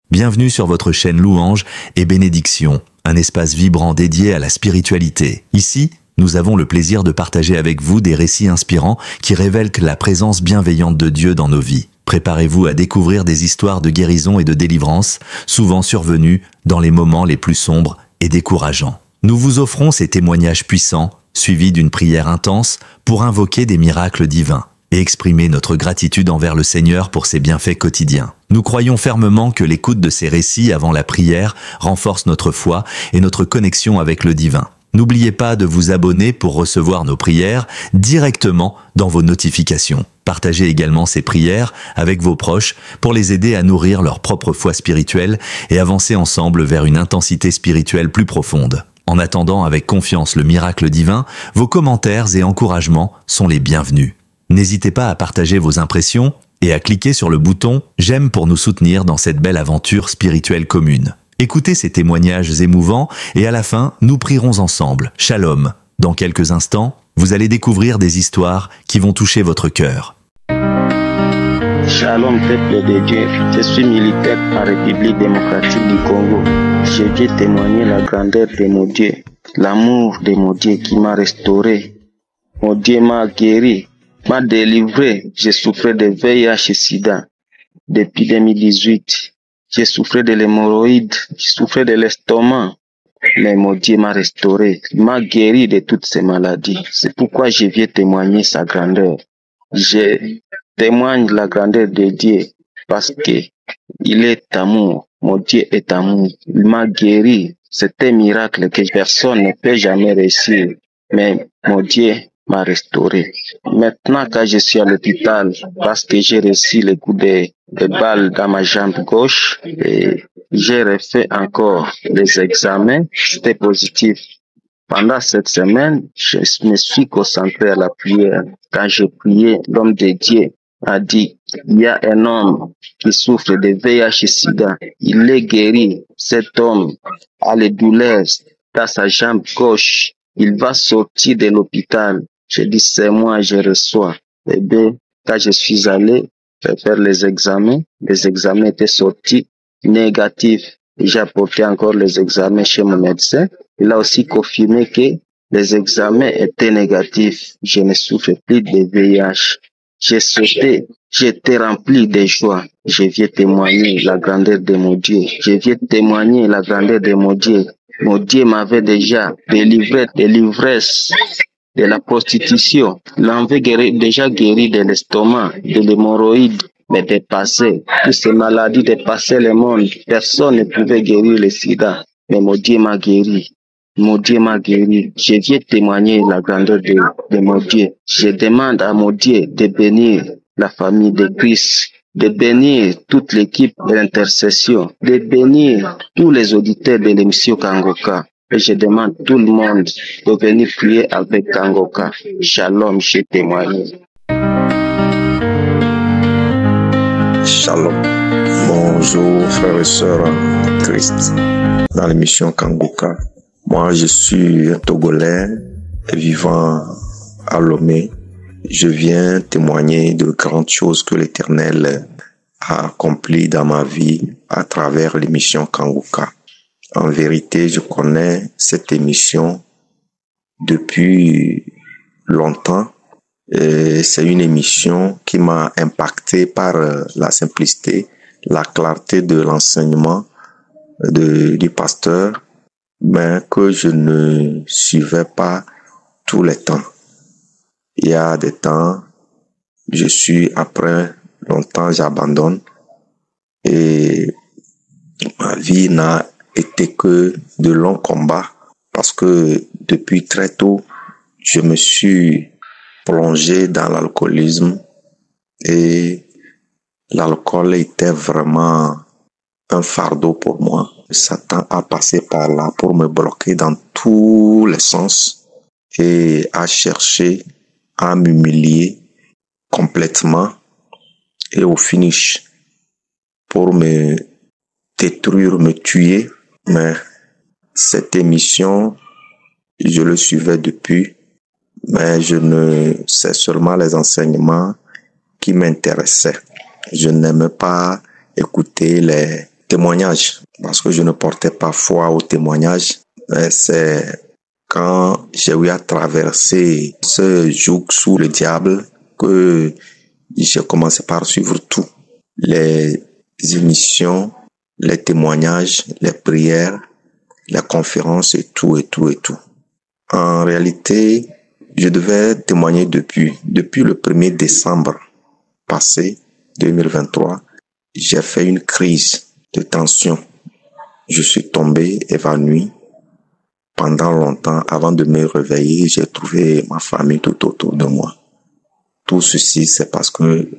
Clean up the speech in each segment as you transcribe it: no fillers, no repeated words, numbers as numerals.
Bienvenue sur votre chaîne Louange et Bénédiction, un espace vibrant dédié à la spiritualité. Ici, nous avons le plaisir de partager avec vous des récits inspirants qui révèlent la présence bienveillante de Dieu dans nos vies. Préparez-vous à découvrir des histoires de guérison et de délivrance, souvent survenues dans les moments les plus sombres et décourageants. Nous vous offrons ces témoignages puissants, suivis d'une prière intense, pour invoquer des miracles divins et exprimer notre gratitude envers le Seigneur pour ses bienfaits quotidiens. Nous croyons fermement que l'écoute de ces récits avant la prière renforce notre foi et notre connexion avec le divin. N'oubliez pas de vous abonner pour recevoir nos prières directement dans vos notifications. Partagez également ces prières avec vos proches pour les aider à nourrir leur propre foi spirituelle et avancer ensemble vers une intensité spirituelle plus profonde. En attendant avec confiance le miracle divin, vos commentaires et encouragements sont les bienvenus. N'hésitez pas à partager vos impressions et à cliquer sur le bouton « J'aime » pour nous soutenir dans cette belle aventure spirituelle commune. Écoutez ces témoignages émouvants et à la fin, nous prierons ensemble. Shalom. Dans quelques instants, vous allez découvrir des histoires qui vont toucher votre cœur. Shalom peuple de Dieu, je suis militaire en République démocratique du Congo. Je viens témoigner la grandeur de mon Dieu, l'amour de mon Dieu qui m'a restauré. Mon Dieu m'a guéri, m'a délivré. Je souffrais de VIH et SIDA depuis 2018. J'ai souffert de l'hémorroïde, j'ai souffert de l'estomac. Mais mon Dieu m'a restauré, il m'a guéri de toutes ces maladies. C'est pourquoi je viens témoigner sa grandeur. Je témoigne la grandeur de Dieu parce que il est amour. Mon Dieu est amour. Il m'a guéri. C'est un miracle que personne ne peut jamais réussir. Mais mon Dieu m'a restauré. Maintenant, quand je suis à l'hôpital, parce que j'ai reçu le coup de balle dans ma jambe gauche, et j'ai refait encore les examens, c'était positif. Pendant cette semaine, je me suis concentré à la prière. Quand j'ai prié, l'homme de Dieu a dit, il y a un homme qui souffre de VIH et SIDA. Il est guéri. Cet homme a les douleurs dans sa jambe gauche. Il va sortir de l'hôpital. J'ai dit, c'est moi, je reçois. Eh bien, quand je suis allé faire les examens étaient sortis négatifs. J'ai apporté encore les examens chez mon médecin. Il a aussi confirmé que les examens étaient négatifs. Je ne souffre plus de VIH. J'ai sauté, j'étais rempli de joie. Je viens témoigner la grandeur de mon Dieu. Je viens témoigner la grandeur de mon Dieu. Mon Dieu m'avait déjà délivré de l'ivresse, de la prostitution. Il m'avait déjà guéri de l'estomac, de l'hémorroïde, mais dépasser toutes ces maladies, dépasser le monde. Personne ne pouvait guérir le sida. Mais mon Dieu m'a guéri. Mon Dieu m'a guéri. Je viens témoigner la grandeur de mon Dieu. Je demande à mon Dieu de bénir la famille de Christ, de bénir toute l'équipe de l'intercession, de bénir tous les auditeurs de l'émission Kangoka. Et je demande tout le monde de venir prier avec Kangoka. Shalom, je témoigne. Shalom. Bonjour frères et sœurs en Christ dans l'émission Kangoka. Moi je suis un Togolais vivant à Lomé. Je viens témoigner de grandes choses que l'Éternel a accomplies dans ma vie à travers l'émission Kangoka. En vérité, je connais cette émission depuis longtemps. C'est une émission qui m'a impacté par la simplicité, la clarté de l'enseignement du pasteur, mais que je ne suivais pas tous les temps. Il y a des temps, je suis après longtemps, j'abandonne et ma vie n'a été que de longs combats parce que depuis très tôt, je me suis plongé dans l'alcoolisme et l'alcool était vraiment un fardeau pour moi. Satan a passé par là pour me bloquer dans tous les sens et a cherché à m'humilier complètement et au finish pour me détruire, me tuer. Mais cette émission, je le suivais depuis, mais je ne sais seulement les enseignements qui m'intéressaient. Je n'aimais pas écouter témoignage, parce que je ne portais pas foi au témoignage. C'est quand j'ai eu à traverser ce joug sous le diable que j'ai commencé par suivre tout. Les émissions, les témoignages, les prières, les conférences et tout. En réalité, je devais témoigner depuis le 1er décembre passé, 2023. J'ai fait une crise de tension. Je suis tombé, évanoui. Pendant longtemps, avant de me réveiller, j'ai trouvé ma famille tout autour de moi. Tout ceci, c'est parce que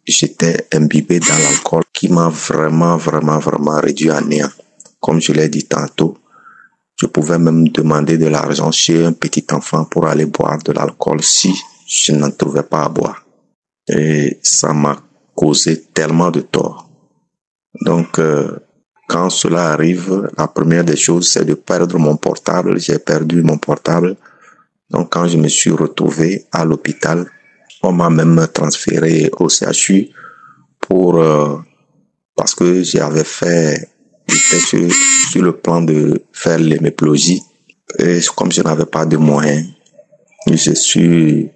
j'étais imbibé dans l'alcool qui m'a vraiment réduit à néant. Comme je l'ai dit tantôt, je pouvais même demander de l'argent chez un petit enfant pour aller boire de l'alcool si je n'en trouvais pas à boire. Et ça m'a causé tellement de tort. Donc, quand cela arrive, la première des choses, c'est de perdre mon portable. J'ai perdu mon portable. Donc, quand je me suis retrouvé à l'hôpital, on m'a même transféré au CHU parce que j'avais fait, j'étais sur le plan de faire l'hémiplégie. Et comme je n'avais pas de moyens, je suis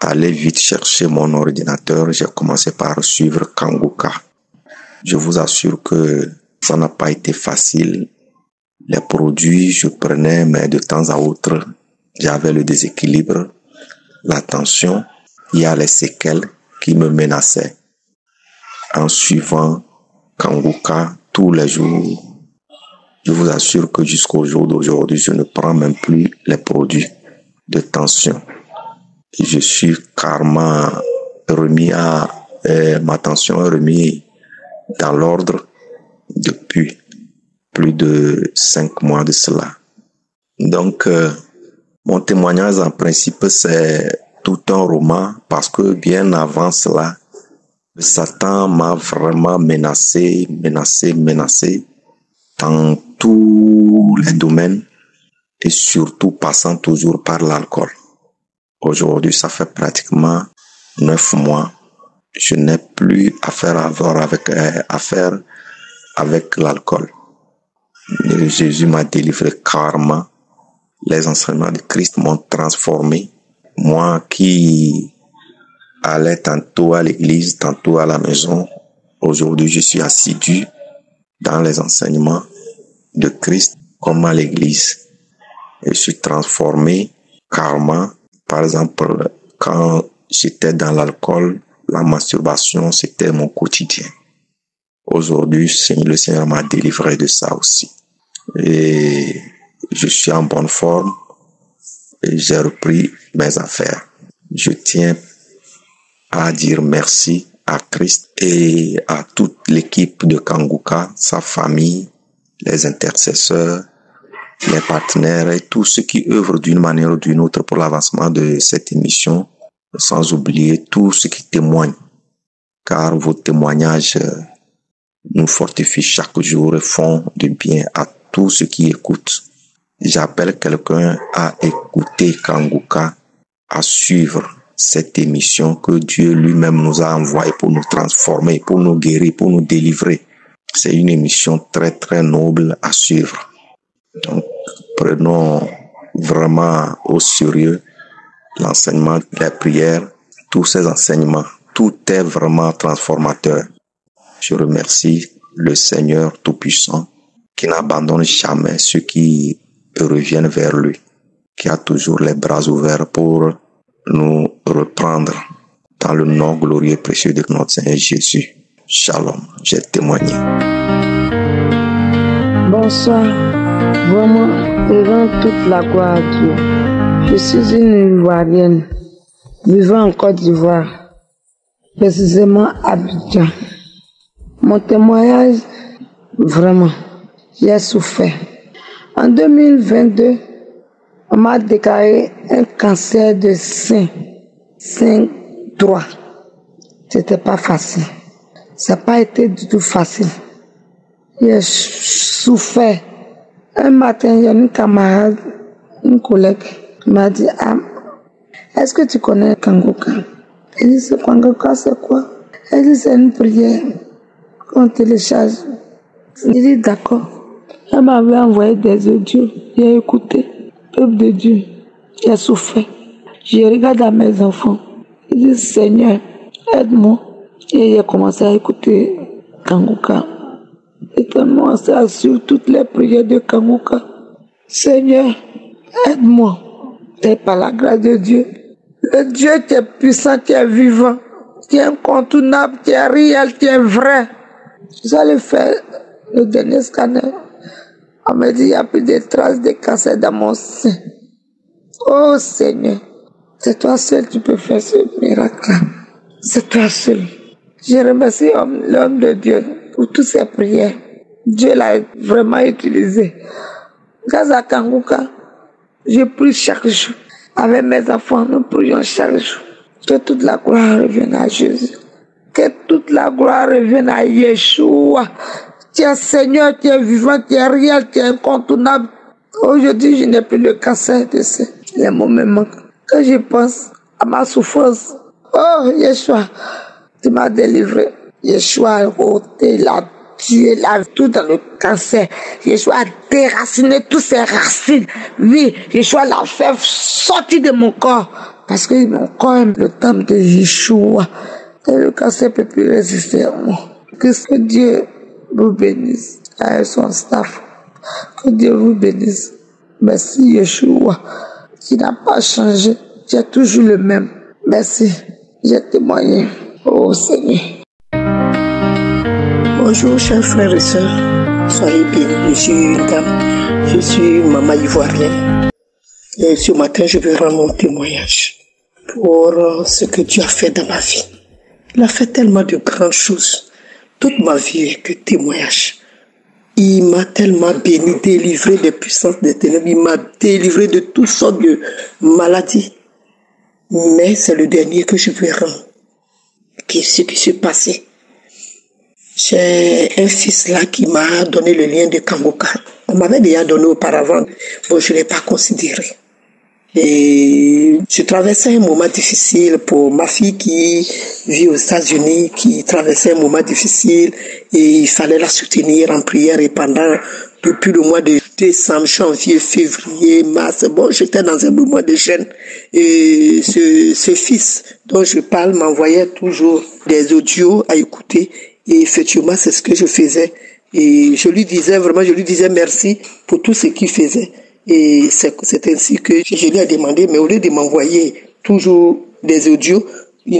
allé vite chercher mon ordinateur. J'ai commencé par suivre Kanguka. Je vous assure que ça n'a pas été facile. Les produits, je prenais, mais de temps à autre, j'avais le déséquilibre, la tension. Il y a les séquelles qui me menaçaient. En suivant Kanguka tous les jours, je vous assure que jusqu'au jour d'aujourd'hui, je ne prends même plus les produits de tension. Et je suis carrément remis ma tension est remise dans l'ordre depuis plus de 5 mois de cela. Donc, mon témoignage en principe, c'est tout un roman parce que bien avant cela, Satan m'a vraiment menacé dans tous les domaines et surtout passant toujours par l'alcool. Aujourd'hui, ça fait pratiquement 9 mois. Je n'ai plus affaire avec l'alcool. Jésus m'a délivré carrément. Les enseignements de Christ m'ont transformé. Moi qui allais tantôt à l'église, tantôt à la maison, aujourd'hui je suis assidu dans les enseignements de Christ comme à l'église. Et je suis transformé carrément. Par exemple, quand j'étais dans l'alcool, la masturbation, c'était mon quotidien. Aujourd'hui, le Seigneur m'a délivré de ça aussi. Et je suis en bonne forme et j'ai repris mes affaires. Je tiens à dire merci à Christ et à toute l'équipe de Kanguka, sa famille, les intercesseurs, les partenaires et tous ceux qui œuvrent d'une manière ou d'une autre pour l'avancement de cette émission, sans oublier tous ceux qui témoignent, car vos témoignages nous fortifient chaque jour et font du bien à tous ceux qui écoutent. J'appelle quelqu'un à écouter Kanguka, à suivre cette émission que Dieu lui-même nous a envoyée pour nous transformer, pour nous guérir, pour nous délivrer. C'est une émission très très noble à suivre. Donc, prenons vraiment au sérieux l'enseignement, les prières, tous ces enseignements. Tout est vraiment transformateur. Je remercie le Seigneur Tout-Puissant qui n'abandonne jamais ceux qui reviennent vers lui, qui a toujours les bras ouverts pour nous reprendre dans le nom glorieux et précieux de notre Seigneur Jésus. Shalom, j'ai témoigné. Bonsoir, vraiment, devant toute la gloire à Dieu. Je suis une Ivoirienne, vivant en Côte d'Ivoire, précisément à Abidjan. Mon témoignage, vraiment, j'ai souffert. En 2022, on m'a déclaré un cancer de sein droit. C'était pas facile. Ça n'a pas été du tout facile. J'ai souffert. Un matin, il y a une camarade, une collègue, qui m'a dit, ah, est-ce que tu connais Kanguka? Elle dit, Kanguka, c'est quoi? Elle dit, c'est une prière qu'on télécharge Il dit d'accord. Elle m'avait envoyé des audios. J'ai écouté. Peuple de Dieu, j'ai souffert. Je regarde à mes enfants. Je dis Seigneur, aide-moi. Et j'ai commencé à écouter Kanguka. Et commencé à suivre toutes les prières de Kanguka. Seigneur, aide-moi. Et par la grâce de Dieu, le Dieu qui est puissant, qui est vivant, qui est incontournable, qui est réel, qui est vrai. J'allais faire le dernier scanner. On me dit, il n'y a plus de traces de cancer dans mon sein. Oh Seigneur, c'est toi seul qui peux faire ce miracle-là. C'est toi seul. Je remercie l'homme de Dieu pour toutes ses prières. Dieu l'a vraiment utilisé. Grâce à Kanguka, je prie chaque jour. Avec mes enfants, nous prions chaque jour. Que toute la gloire revienne à Jésus. Que toute la gloire revienne à Yeshua. Tu es Seigneur, tu es vivant, tu es réel, tu es incontournable. Aujourd'hui, je n'ai plus le cancer de sein. Les mots me manquent. Quand je pense à ma souffrance, oh Yeshua, tu m'as délivré. Yeshua a ôté, il a tué, il a tout dans le cancer. Yeshua a déraciné toutes ses racines. Oui, Yeshua l'a fait sortir de mon corps. Parce que mon corps aime le temple de Yeshua. Et le cancer ne peut plus résister à moi. Que ce Dieu vous bénisse avec son staff. Que Dieu vous bénisse. Merci Yeshua, qui n'a pas changé. Tu es toujours le même. Merci. J'ai témoigné. Oh Seigneur. Bonjour chers frères et sœurs. Soyez bénis. Je suis une dame. Je suis maman ivoirienne. Et ce matin, je vais rendre mon témoignage pour ce que Dieu a fait dans ma vie. Il a fait tellement de grandes choses. Toute ma vie est que témoignage. Il m'a tellement béni, délivré des puissances des ténèbres. Il m'a délivré de toutes sortes de maladies. Mais c'est le dernier que je vais rendre. Qu'est-ce qui s'est passé? J'ai un fils là qui m'a donné le lien de Kanguka. On m'avait déjà donné auparavant. Bon, je ne l'ai pas considéré. Et je traversais un moment difficile pour ma fille qui vit aux États-Unis, qui traversait un moment difficile et il fallait la soutenir en prière. Et depuis le mois de décembre, janvier, février, mars, bon, j'étais dans un moment de gêne. Et ce fils dont je parle m'envoyait toujours des audios à écouter. Et effectivement, c'est ce que je faisais. Et je lui disais merci pour tout ce qu'il faisait. Et c'est ainsi que je lui ai demandé, mais au lieu de m'envoyer toujours des audios,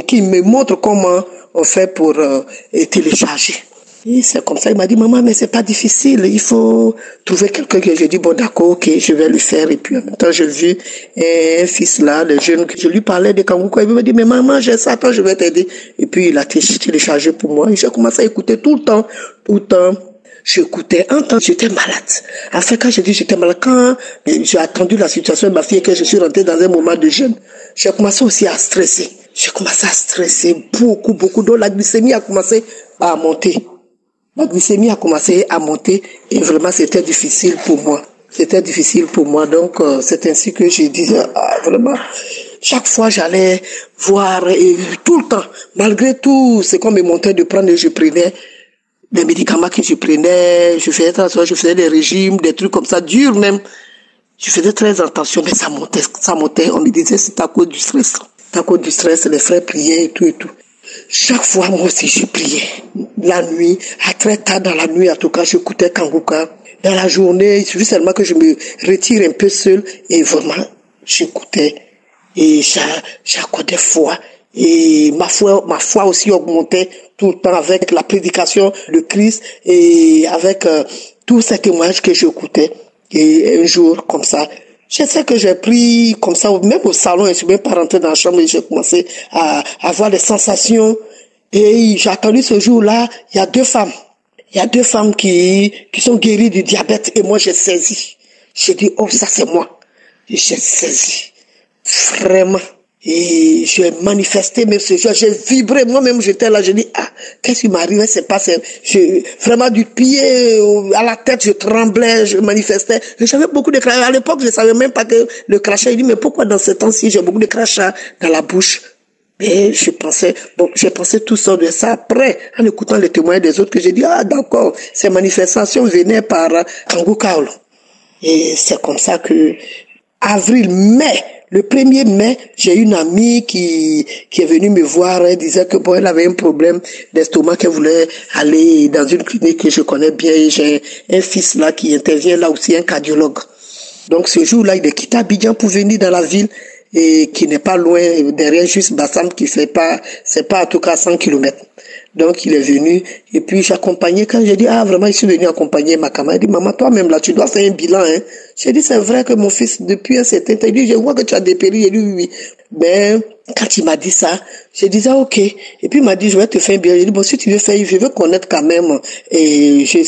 qui me montre comment on fait pour télécharger. Et c'est comme ça, il m'a dit, maman, mais c'est pas difficile, il faut trouver quelqu'un que j'ai dit, bon d'accord, ok, je vais le faire. Et puis en même temps, j'ai vu un fils là, le jeune, que je lui parlais de Kanguka, il m'a dit, mais maman, j'ai ça, attends, je vais t'aider. Et puis il a téléchargé pour moi, et j'ai commencé à écouter tout le temps. J'écoutais, un temps, j'étais malade. En fait, quand j'ai dit j'étais malade, quand j'ai attendu la situation de ma fille et que je suis rentré dans un moment de jeûne, j'ai commencé aussi à stresser. J'ai commencé à stresser beaucoup. Donc la glycémie a commencé à monter. Et vraiment c'était difficile pour moi. Donc c'est ainsi que je disais, vraiment, chaque fois j'allais voir, et tout le temps, malgré tout ce qu'on me montait de prendre, je prenais des médicaments que je prenais, je faisais des régimes, des trucs comme ça, durs même. Je faisais très attention, mais ça montait. On me disait c'est à cause du stress. C'est à cause du stress, les frères priaient et tout. Chaque fois, moi aussi, je priais. La nuit, à très tard dans la nuit, en tout cas, j'écoutais Kanguka. Dans la journée, il suffit seulement que je me retire un peu seul et vraiment, j'écoutais. Et j'accordais foi. Et ma foi aussi augmentait tout le temps avec la prédication de Christ et avec tous ces témoignages que j'écoutais. Et un jour, comme ça, je sais que j'ai pris comme ça, même au salon, je ne suis même pas rentré dans la chambre et j'ai commencé à avoir des sensations. Et j'ai attendu ce jour-là, il y a deux femmes qui sont guéries du diabète et moi j'ai saisi. J'ai dit, oh ça c'est moi. Et j'ai saisi. Vraiment. Et j'ai manifesté même ce jour, j'ai vibré, moi-même j'étais là, j'ai dit, qu'est-ce qui m'arrivait, c'est pas, vraiment du pied à la tête, je tremblais, je manifestais, j'avais beaucoup de crachats, à l'époque je savais même pas que le crachat, il dit, mais pourquoi dans ce temps-ci j'ai beaucoup de crachats dans la bouche? Et j'ai pensé tout ça de ça après, en écoutant les témoignages des autres, que j'ai dit, ah d'accord, ces manifestations venaient par Kangou Kaolo. Et c'est comme ça que, mai, le 1er mai, j'ai une amie qui est venue me voir, elle disait que bon, elle avait un problème d'estomac, qu'elle voulait aller dans une clinique que je connais bien, et j'ai un fils là qui intervient là aussi, un cardiologue. Donc ce jour-là, il est quitté Abidjan pour venir dans la ville, et qui n'est pas loin, derrière juste Bassam, c'est pas en tout cas 100 km. Donc il est venu, et puis j'accompagnais, quand j'ai dit, ah vraiment, je suis venu accompagner ma camarade, il dit, maman, toi-même là, tu dois faire un bilan, hein. J'ai dit, c'est vrai que mon fils, depuis un certain temps, il dit, je vois que tu as dépéri, j'ai dit, oui. Ben, quand il m'a dit ça, j'ai dit, ah, ok. Et puis il m'a dit, je vais te faire un bilan. J'ai dit, bon, si tu veux faire, je veux connaître quand même, et c'est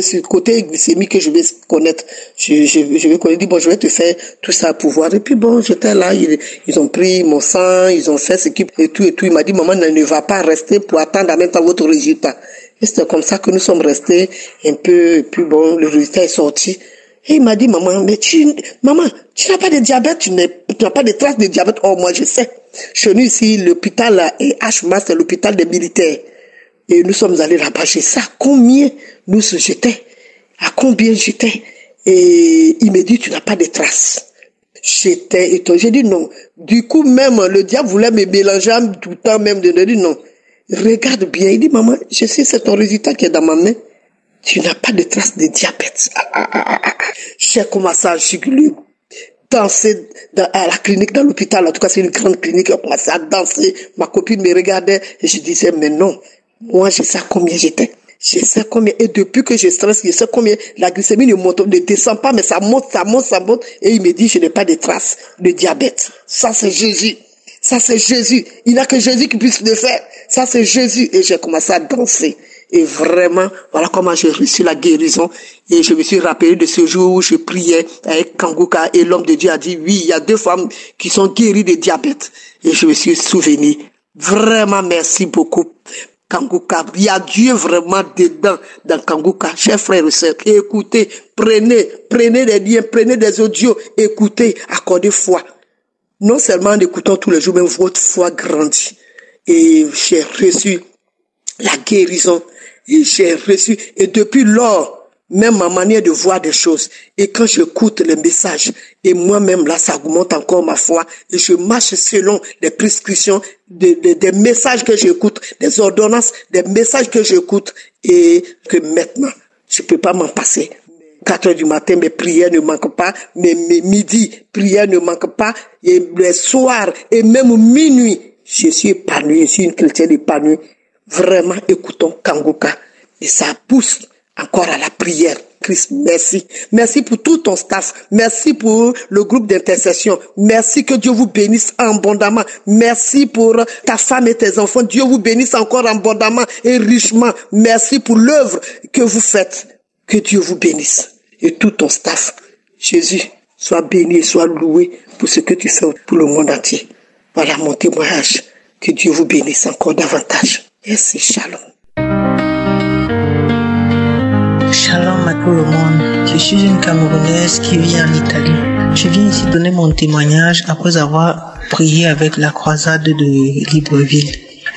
ce côté glycémique que je vais connaître. Je vais connaître, dit, bon, je vais te faire tout ça pour voir. Et puis bon, j'étais là, ils ont pris mon sang, ils ont fait ce qui, et tout. Il m'a dit, maman, ne va pas rester pour attendre en même temps votre résultat. Et c'était comme ça que nous sommes restés un peu, et puis bon, le résultat est sorti. Et il m'a dit, maman, mais tu n'as pas de diabète, tu n'as pas de traces de diabète. Oh, moi, je sais. Chez nous ici, l'hôpital est HMA, c'est l'hôpital des militaires. Et nous sommes allés là-bas. J'ai ça, combien j'étais, à combien j'étais. Et il me dit, tu n'as pas de traces. J'étais étonné. J'ai dit non. Du coup, même, le diable voulait me mélanger tout le temps, même de me dire non. Regarde bien. Il dit, maman, je sais, c'est ton résultat qui est dans ma main. Tu n'as pas de traces de diabète. J'ai commencé à juguler, danser à la clinique, dans l'hôpital. En tout cas, c'est une grande clinique. J'ai commencé à danser. Ma copine me regardait et je disais, mais non, moi, je sais combien j'étais. Je sais combien. Et depuis que je stresse, je sais combien la glycémie ne descend pas, mais ça monte. Et il me dit, je n'ai pas de traces de diabète. Ça, c'est Jésus. Ça, c'est Jésus. Il n'y a que Jésus qui puisse le faire. Ça, c'est Jésus. Et j'ai commencé à danser. Et vraiment, voilà comment j'ai reçu la guérison. Et je me suis rappelé de ce jour où je priais avec Kangouka et l'homme de Dieu a dit, oui, il y a 2 femmes qui sont guéries de diabète. Et je me suis souvenu. Vraiment, merci beaucoup. Kangouka, il y a Dieu vraiment dedans, dans Kangouka. Chers frères et sœurs, écoutez, prenez des liens, prenez des audios, écoutez, accordez foi. Non seulement en écoutant tous les jours, mais votre foi grandit. Et j'ai reçu la guérison. Et j'ai reçu, et depuis lors, même ma manière de voir des choses, et quand j'écoute les messages, et moi-même là, ça augmente encore ma foi, et je marche selon les prescriptions, des messages que j'écoute, des ordonnances, des messages que j'écoute, et que maintenant, je peux pas m'en passer. 4 heures du matin, mes prières ne manquent pas, mes midi, prières ne manquent pas, et les soirs, et même minuit, je suis épanoui, je suis une chrétienne épanouie. Vraiment, écoutons Kangouka. Et ça pousse encore à la prière. Christ, merci. Merci pour tout ton staff. Merci pour le groupe d'intercession. Merci, que Dieu vous bénisse abondamment. Merci pour ta femme et tes enfants. Dieu vous bénisse encore abondamment et richement. Merci pour l'œuvre que vous faites. Que Dieu vous bénisse. Et tout ton staff. Jésus, sois béni et sois loué pour ce que tu fais pour le monde entier. Voilà mon témoignage. Que Dieu vous bénisse encore davantage. Et c'est shalom. Shalom à tout le monde. Je suis une Camerounaise qui vit en Italie. Je viens ici donner mon témoignage après avoir prié avec la croisade de Libreville.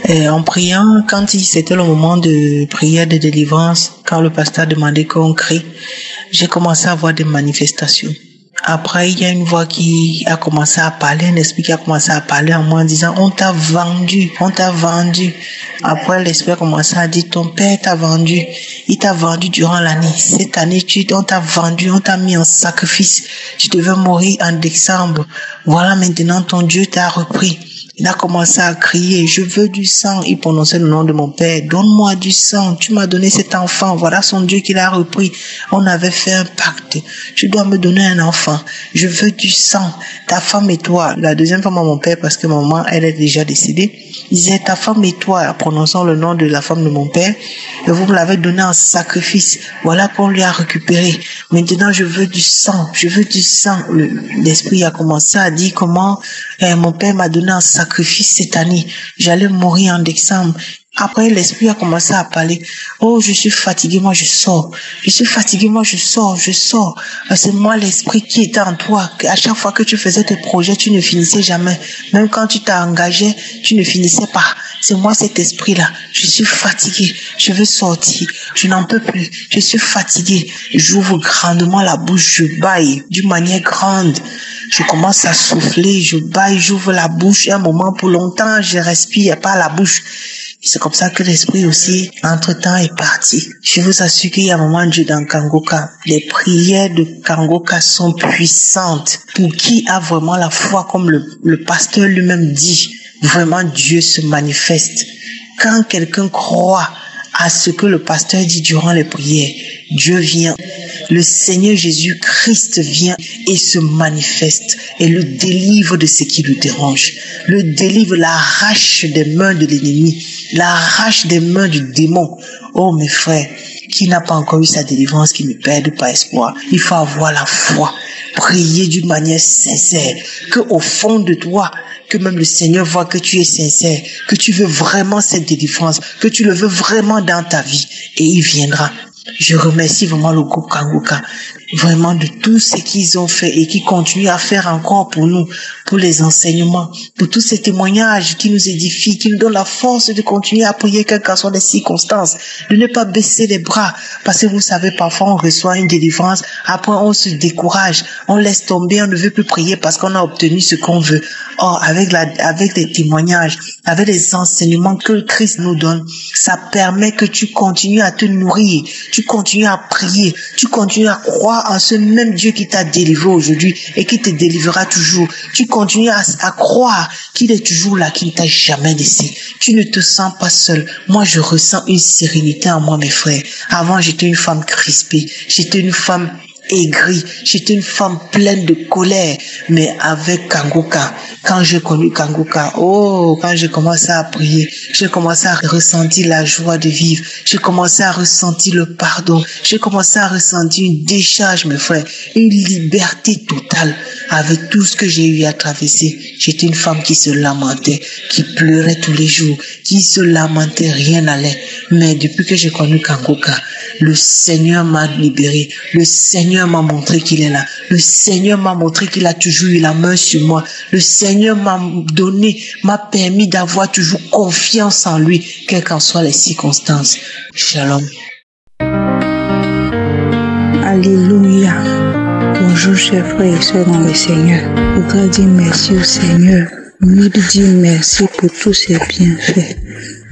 Et en priant, quand c'était le moment de prière de délivrance, quand le pasteur demandait qu'on crie, j'ai commencé à voir des manifestations. Après, il y a une voix qui a commencé à parler, un esprit qui a commencé à parler en moi en disant, on t'a vendu, on t'a vendu. Après, l'esprit a commencé à dire, ton père t'a vendu, il t'a vendu durant l'année. Cette année, on t'a vendu, on t'a mis en sacrifice. Tu devais mourir en décembre. Voilà, maintenant, ton Dieu t'a repris. Il a commencé à crier, je veux du sang. Il prononçait le nom de mon père. Donne-moi du sang. Tu m'as donné cet enfant. Voilà son Dieu qui l'a repris. On avait fait un pacte. Tu dois me donner un enfant. Je veux du sang. Ta femme et toi. La deuxième femme à mon père, parce que maman, elle est déjà décédée. Il disait, ta femme et toi, prononçant le nom de la femme de mon père, et vous me l'avez donné en sacrifice. Voilà qu'on lui a récupéré. Maintenant, je veux du sang. Je veux du sang. L'esprit a commencé à dire comment mon père m'a donné en sacrifice cette année. J'allais mourir en décembre. Après, l'esprit a commencé à parler. Oh, je suis fatigué, moi je sors. Je suis fatigué, moi je sors. C'est moi l'esprit qui était en toi. À chaque fois que tu faisais tes projets, tu ne finissais jamais. Même quand tu t'es engagé, tu ne finissais pas. C'est moi cet esprit-là. Je suis fatigué. Je veux sortir. Je n'en peux plus. Je suis fatigué. J'ouvre grandement la bouche. Je baille d'une manière grande. Je commence à souffler. Je baille. J'ouvre la bouche. Un moment pour longtemps, je respire par la bouche. C'est comme ça que l'esprit aussi, entre-temps, est parti. Je vous assure qu'il y a un moment de Dieu dans Kangoka. Les prières de Kangoka sont puissantes. Pour qui a vraiment la foi, comme le pasteur lui-même dit, vraiment Dieu se manifeste. Quand quelqu'un croit à ce que le pasteur dit durant les prières, Dieu vient. Le Seigneur Jésus-Christ vient et se manifeste et le délivre de ce qui le dérange. Le délivre, l'arrache des mains de l'ennemi, l'arrache des mains du démon. Oh mes frères, qui n'a pas encore eu sa délivrance, qui ne perde pas espoir. Il faut avoir la foi, prier d'une manière sincère, que au fond de toi, que même le Seigneur voit que tu es sincère, que tu veux vraiment cette délivrance, que tu le veux vraiment dans ta vie et il viendra. Je remercie vraiment le groupe Kangoka, vraiment de tout ce qu'ils ont fait et qui continuent à faire encore pour nous, pour les enseignements, pour tous ces témoignages qui nous édifient, qui nous donnent la force de continuer à prier quelles qu'en soient les circonstances, de ne pas baisser les bras, parce que vous savez, parfois on reçoit une délivrance, après on se décourage, on laisse tomber, on ne veut plus prier parce qu'on a obtenu ce qu'on veut. Or, avec les témoignages, avec les enseignements que le Christ nous donne, ça permet que tu continues à te nourrir, tu continues à prier, tu continues à croire en ce même Dieu qui t'a délivré aujourd'hui et qui te délivrera toujours. Tu continues à croire qu'il est toujours là, qu'il ne t'a jamais laissé. Tu ne te sens pas seul. Moi, je ressens une sérénité en moi, mes frères. Avant, j'étais une femme crispée. J'étais une femme aigrie. J'étais une femme pleine de colère. Mais avec Kangoka, quand j'ai connu Kangoka, quand j'ai commencé à prier, j'ai commencé à ressentir la joie de vivre. J'ai commencé à ressentir le pardon. J'ai commencé à ressentir une décharge, mes frères, une liberté totale avec tout ce que j'ai eu à traverser. J'étais une femme qui se lamentait, qui pleurait tous les jours, qui se lamentait, rien n'allait. Mais depuis que j'ai connu Kangoka, le Seigneur m'a libéré. Le Seigneur m'a montré qu'il est là. Le Seigneur m'a montré qu'il a toujours eu la main sur moi. Le Seigneur m'a permis d'avoir toujours confiance en lui, quelles qu'en soient les circonstances. Shalom. Alléluia. Bonjour chers frères et sœurs dans le Seigneur. Je voudrais dire merci au Seigneur. Lui dire merci pour tous ses bienfaits.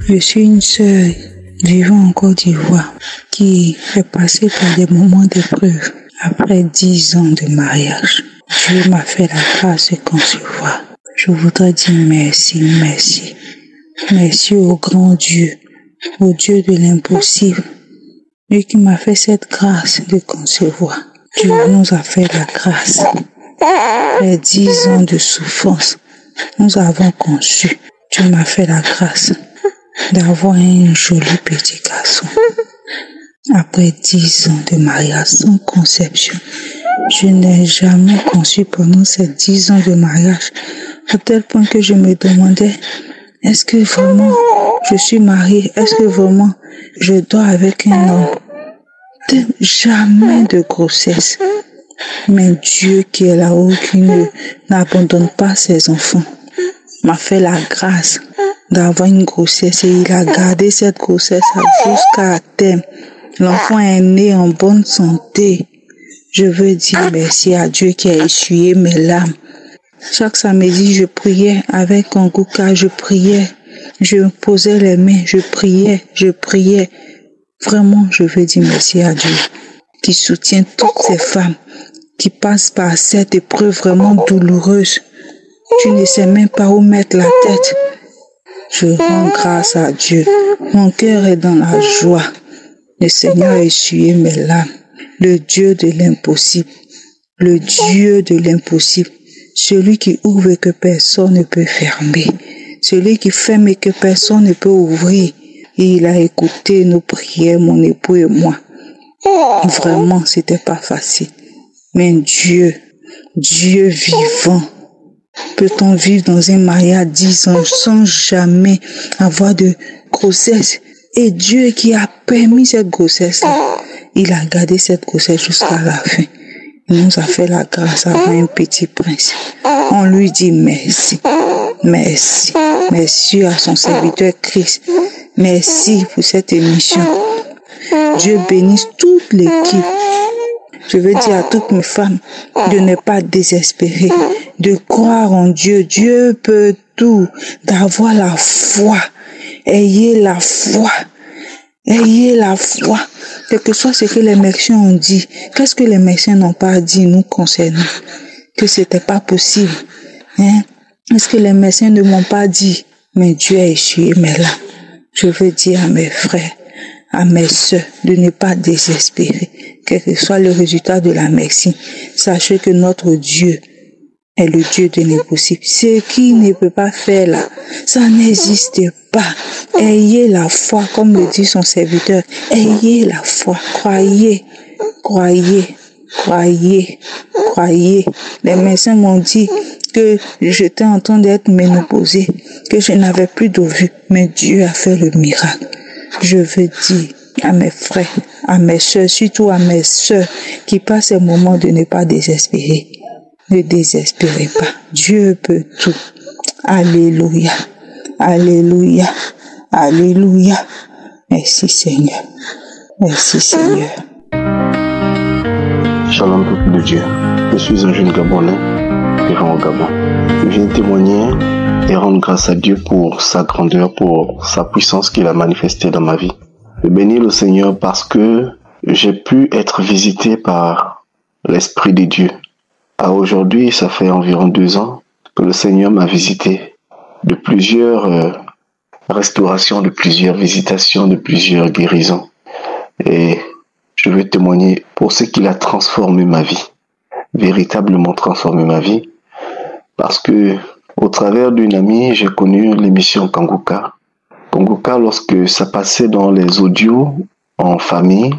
Je suis une sœur vivant en Côte d'Ivoire qui est passée par des moments d'épreuve. Après 10 ans de mariage, Dieu m'a fait la grâce de concevoir. Je voudrais dire merci, merci. Merci au grand Dieu, au Dieu de l'impossible. Lui qui m'a fait cette grâce de concevoir. Dieu nous a fait la grâce. Après 10 ans de souffrance, nous avons conçu. Dieu m'a fait la grâce d'avoir un joli petit garçon. Après 10 ans de mariage sans conception, je n'ai jamais conçu pendant ces 10 ans de mariage, à tel point que je me demandais, est-ce que vraiment je suis mariée? Est-ce que vraiment je dors avec un homme? Jamais de grossesse. Mais Dieu qui est là-haut, qui n'abandonne pas ses enfants, m'a fait la grâce d'avoir une grossesse et il a gardé cette grossesse jusqu'à terme. L'enfant est né en bonne santé. Je veux dire merci à Dieu qui a essuyé mes larmes. Chaque samedi, je priais avec Kangoka, je priais. Je posais les mains, je priais. Vraiment, je veux dire merci à Dieu qui soutient toutes ces femmes qui passent par cette épreuve vraiment douloureuse. Tu ne sais même pas où mettre la tête. Je rends grâce à Dieu. Mon cœur est dans la joie. Le Seigneur a essuyé mes larmes. Le Dieu de l'impossible. Le Dieu de l'impossible. Celui qui ouvre et que personne ne peut fermer. Celui qui ferme et que personne ne peut ouvrir. Et il a écouté nos prières, mon époux et moi. Vraiment, c'était pas facile. Mais Dieu vivant, peut-on vivre dans un mariage 10 ans sans jamais avoir de grossesse. Et Dieu qui a permis cette grossesse-là, il a gardé cette grossesse jusqu'à la fin. Il nous a fait la grâce d'avoir un petit prince. On lui dit merci. Merci. Merci à son serviteur Christ. Merci pour cette émission. Dieu bénisse toute l'équipe. Je veux dire à toutes mes femmes de ne pas désespérer, de croire en Dieu. Dieu peut tout, d'avoir la foi. Ayez la foi. Ayez la foi. Quel que soit ce que les médecins ont dit, qu'est-ce que les médecins n'ont pas dit nous concernant? Que c'était pas possible. Hein? Est-ce que les médecins ne m'ont pas dit? Mais Dieu a essuyé mes larmes. Je veux dire à mes frères, à mes sœurs, de ne pas désespérer. Quel que soit le résultat de la médecine, sachez que notre Dieu est le Dieu de l'impossible. Ce qui ne peut pas faire là, ça n'existe pas. Ayez la foi, comme le dit son serviteur. Ayez la foi. Croyez, croyez, croyez, croyez. Les médecins m'ont dit que j'étais en train d'être ménopausée, que je n'avais plus d'ovules, mais Dieu a fait le miracle. Je veux dire à mes frères, à mes soeurs, surtout à mes soeurs qui passent ces moments de ne pas désespérer. Ne désespérez pas. Dieu peut tout. Alléluia. Alléluia. Alléluia. Merci Seigneur. Merci Seigneur. Shalom peuple de Dieu. Je suis un jeune Gabonais vivant au Gabon. Je viens témoigner et rendre grâce à Dieu pour sa grandeur, pour sa puissance qu'il a manifestée dans ma vie. Je bénis le Seigneur parce que j'ai pu être visité par l'Esprit de Dieu. À aujourd'hui, ça fait environ 2 ans que le Seigneur m'a visité de plusieurs restaurations, de plusieurs visitations, de plusieurs guérisons. Et je veux témoigner pour ce qu'il a transformé ma vie, véritablement transformé ma vie, parce que au travers d'une amie, j'ai connu l'émission Kanguka. Kanguka, lorsque ça passait dans les audios en famille,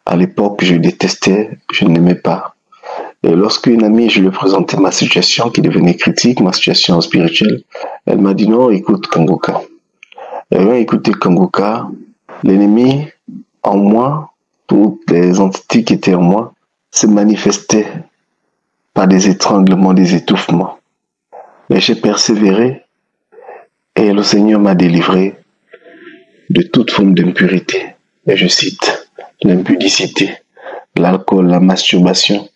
à l'époque, je détestais, je n'aimais pas. Et lorsque une amie, je lui présentais ma situation qui devenait critique, ma situation spirituelle, elle m'a dit non, écoute Kanguka. Elle m'a écouté Kanguka. L'ennemi en moi, toutes les entités qui étaient en moi, se manifestaient par des étranglements, des étouffements. Mais j'ai persévéré et le Seigneur m'a délivré de toute forme d'impurité. Et je cite, l'impudicité, l'alcool, la masturbation,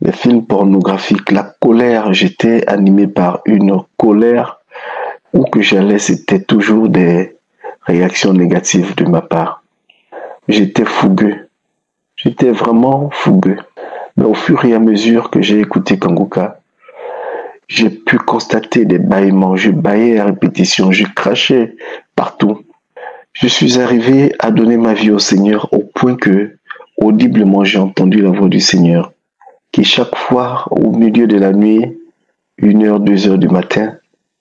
les films pornographiques, la colère. J'étais animé par une colère. Où que j'allais, c'était toujours des réactions négatives de ma part. J'étais fougueux. J'étais vraiment fougueux. Mais au fur et à mesure que j'ai écouté Kanguka, j'ai pu constater des bâillements. Je bâillais à répétition, je crachais partout. Je suis arrivé à donner ma vie au Seigneur au point que, audiblement, j'ai entendu la voix du Seigneur qui chaque fois, au milieu de la nuit, 1h, 2h du matin,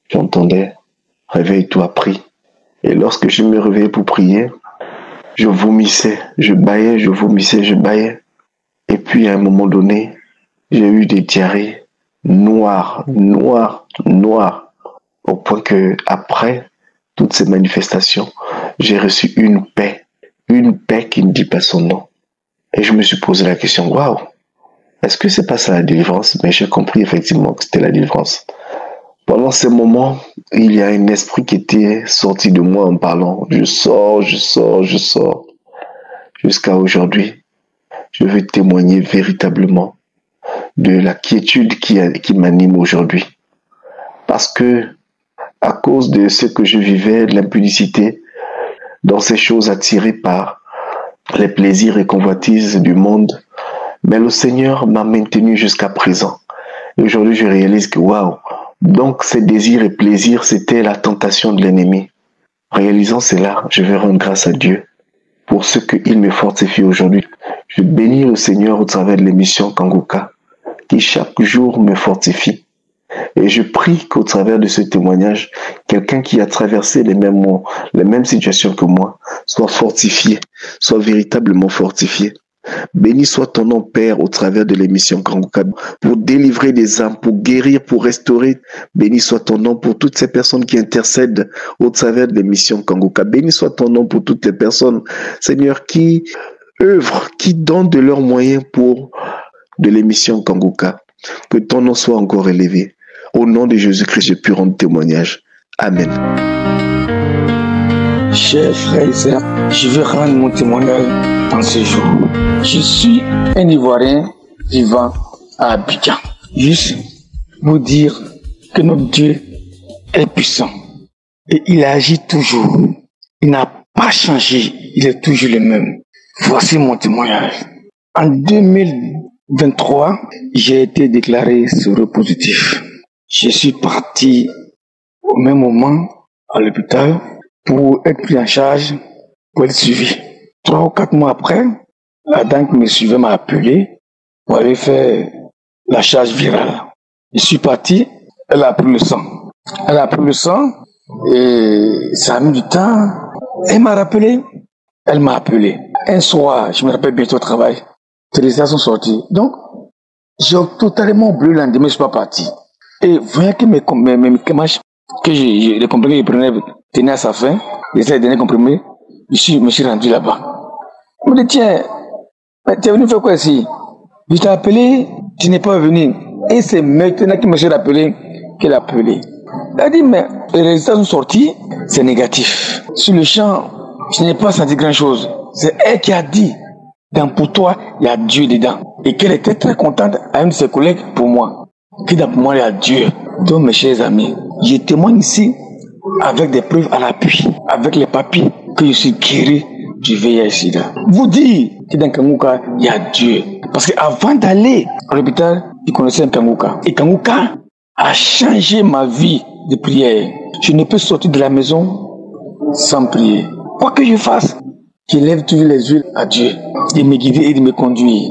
j'entendais « Réveille-toi, prie ». Et lorsque je me réveillais pour prier, je vomissais, je bâillais, je vomissais, je bâillais. Et puis à un moment donné, j'ai eu des diarrhées noires, noires, noires, au point que après toutes ces manifestations, j'ai reçu une paix qui ne dit pas son nom. Et je me suis posé la question, waouh, est-ce que c'est pas ça la délivrance? Mais j'ai compris effectivement que c'était la délivrance. Pendant ces moments, il y a un esprit qui était sorti de moi en parlant. Je sors. Jusqu'à aujourd'hui, je veux témoigner véritablement de la quiétude qui m'anime aujourd'hui. Parce que, à cause de ce que je vivais, de l'impudicité, dans ces choses attirées par les plaisirs et convoitises du monde, mais le Seigneur m'a maintenu jusqu'à présent. Et aujourd'hui, je réalise que, waouh, donc ces désirs et plaisirs, c'était la tentation de l'ennemi. Réalisant cela, je vais rendre grâce à Dieu pour ce qu'il me fortifie aujourd'hui. Je bénis le Seigneur au travers de l'émission Kanguka, qui chaque jour me fortifie. Et je prie qu'au travers de ce témoignage, quelqu'un qui a traversé les mêmes situations que moi, soit fortifié, soit véritablement fortifié. Béni soit ton nom, Père, au travers de l'émission Kanguka, pour délivrer des âmes, pour guérir, pour restaurer. Béni soit ton nom pour toutes ces personnes qui intercèdent au travers de l'émission Kanguka. Béni soit ton nom pour toutes les personnes, Seigneur, qui œuvrent, qui donnent de leurs moyens pour de l'émission Kanguka. Que ton nom soit encore élevé. Au nom de Jésus-Christ, je puis rendre témoignage. Amen. Chers frères et sœurs, je veux rendre mon témoignage en ce jour. Je suis un Ivoirien vivant à Abidjan. Juste vous dire que notre Dieu est puissant et il agit toujours. Il n'a pas changé, il est toujours le même. Voici mon témoignage. En 2023, j'ai été déclaré séropositif. Je suis parti au même moment à l'hôpital pour être pris en charge, pour être suivi. 3 ou 4 mois après, la dame qui me suivait m'a appelé pour aller faire la charge virale. Je suis parti, elle a pris le sang. Elle a pris le sang et ça a mis du temps. Elle m'a rappelé, elle m'a appelé. Un soir, je me rappelle bientôt au travail, les résultats sont sortis. Donc, j'ai totalement oublié le lendemain, je ne suis pas parti. Et voyant que mes comprimés que je prenais tenaient à sa fin, les derniers comprimés, je me suis rendu là-bas. Il me dit, tiens, tu es venu faire quoi ici? Je t'ai appelé, tu n'es pas venu. Et c'est maintenant qu'il me s'est rappelé qu'elle a appelé. Elle a dit, mais les résultats sont sortis, c'est négatif. Sur le champ, je n'ai pas senti grand-chose. C'est elle qui a dit, pour toi, il y a Dieu dedans. Et qu'elle était très contente à une de ses collègues pour moi. Que pour moi, il y a Dieu. Donc, mes chers amis, je témoigne ici avec des preuves à l'appui, avec les papiers, que je suis guéri du VIH-Sida. Vous dites que dans Kanguka, il y a Dieu. Parce qu'avant d'aller à l'hôpital, je connaissais un Kanguka. Et Kanguka a changé ma vie de prière. Je ne peux sortir de la maison sans prier. Quoi que je fasse, je lève toujours les yeux à Dieu, de me guider et de me conduire.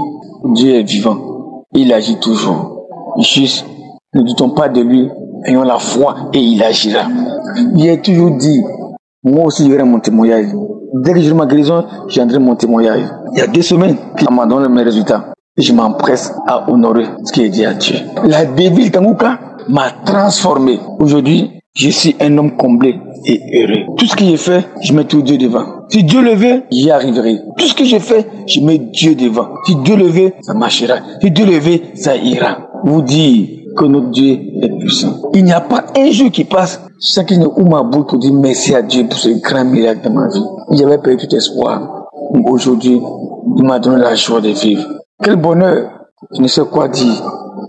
Dieu est vivant. Il agit toujours. Juste, ne doutons pas de lui, ayons la foi et il agira. J'ai toujours dit, moi aussi j'aurai mon témoignage. Dès que j'aurai ma guérison, j'endrai mon témoignage. Il y a 2 semaines, il m'a donné mes résultats. Et je m'empresse à honorer ce qui est dit à Dieu. La Bible Kanguka m'a transformé. Aujourd'hui, je suis un homme comblé et heureux. Tout ce que j'ai fait, je mets tout Dieu devant. Si Dieu le veut, j'y arriverai. Tout ce que j'ai fait, je mets Dieu devant. Si Dieu le veut, ça marchera. Si Dieu le veut, ça ira. Vous dire que notre Dieu est puissant. Il n'y a pas un jour qui passe sans qu'il ne ouvre ma bouche pour dire merci à Dieu pour ce grand miracle de ma vie. J'avais perdu tout espoir. Aujourd'hui, il m'a donné la joie de vivre. Quel bonheur! Je ne sais quoi dire.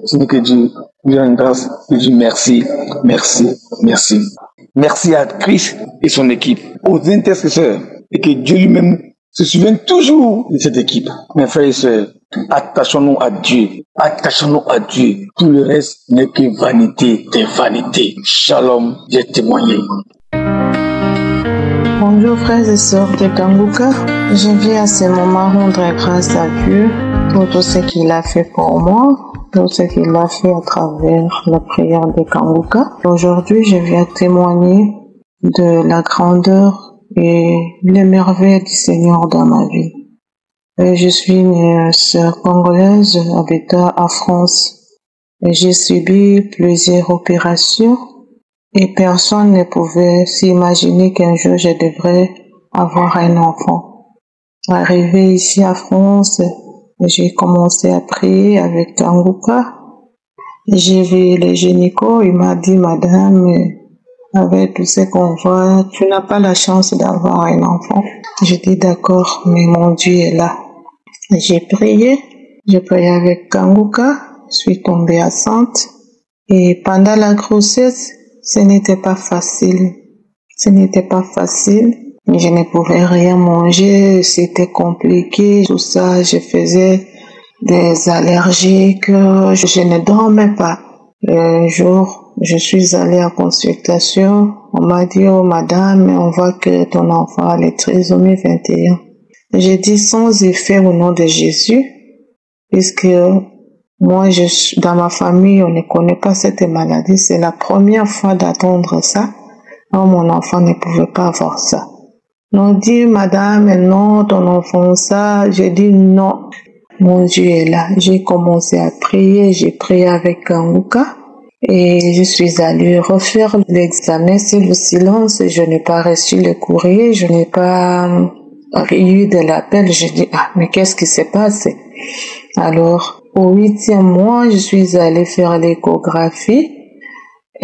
Ce n'est que Dieu lui rend grâce. Je dis merci, merci, merci. Merci à Christ et son équipe, aux intercesseurs, et que Dieu lui-même se souvienne toujours de cette équipe. Mes frères et sœurs, attachons-nous à Dieu. Attachons-nous à Dieu. Tout le reste n'est que vanité des vanités. Shalom, j'ai témoigné. Bonjour frères et sœurs de Kanguka. Je viens à ce moment rendre grâce à Dieu pour tout ce qu'il a fait pour moi, tout ce qu'il a fait à travers la prière de Kanguka. Aujourd'hui, je viens témoigner de la grandeur et les merveilles du Seigneur dans ma vie. Je suis une sœur congolaise habitant en France. J'ai subi plusieurs opérations et personne ne pouvait s'imaginer qu'un jour je devrais avoir un enfant. Arrivé ici à France, j'ai commencé à prier avec Kanguka. J'ai vu le gynéco, il m'a dit, madame, avec tout ce qu'on voit, tu n'as pas la chance d'avoir un enfant. J'ai dit d'accord, mais mon Dieu est là. J'ai prié avec Kanguka, je suis tombée enceinte. Et pendant la grossesse, ce n'était pas facile. Ce n'était pas facile. Je ne pouvais rien manger, c'était compliqué, tout ça. Je faisais des allergies, je ne dormais pas. Un jour, je suis allée en consultation. On m'a dit, oh madame, on voit que ton enfant a les trisomie 21. J'ai dit sans effet au nom de Jésus, puisque moi, dans ma famille, on ne connaît pas cette maladie. C'est la première fois d'attendre ça. Alors, mon enfant ne pouvait pas avoir ça. On dit, madame, non, ton enfant, ça. J'ai dit non. Mon Dieu est là. J'ai commencé à prier. J'ai prié avec Kanguka. Et je suis allée refaire l'examen sur le silence. Je n'ai pas reçu le courrier. Je n'ai pas eu de l'appel. J'ai dit, ah, mais qu'est-ce qui s'est passé? Alors, au 8e mois, je suis allée faire l'échographie.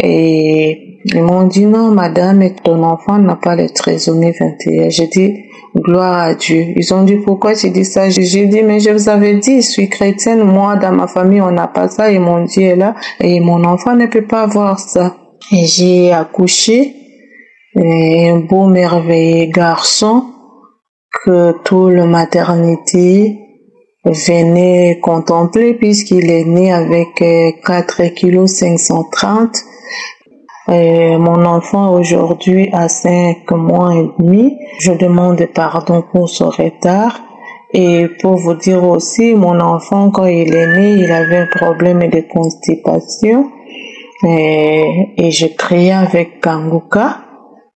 Et ils m'ont dit, non, madame, ton enfant n'a pas le trisomie 21. J'ai dit, gloire à Dieu. Ils ont dit, pourquoi tu dis ça? J'ai dit, mais je vous avais dit, je suis chrétienne. Moi, dans ma famille, on n'a pas ça. Et mon Dieu est là. Et mon enfant ne peut pas avoir ça. Et j'ai accouché. Et un beau, merveilleux garçon que toute la maternité venait contempler puisqu'il est né avec 4,530 kg. Mon enfant aujourd'hui a 5 mois et demi. Je demande pardon pour ce retard. Et pour vous dire aussi, mon enfant, quand il est né, il avait un problème de constipation. Et je priais avec Kanguka.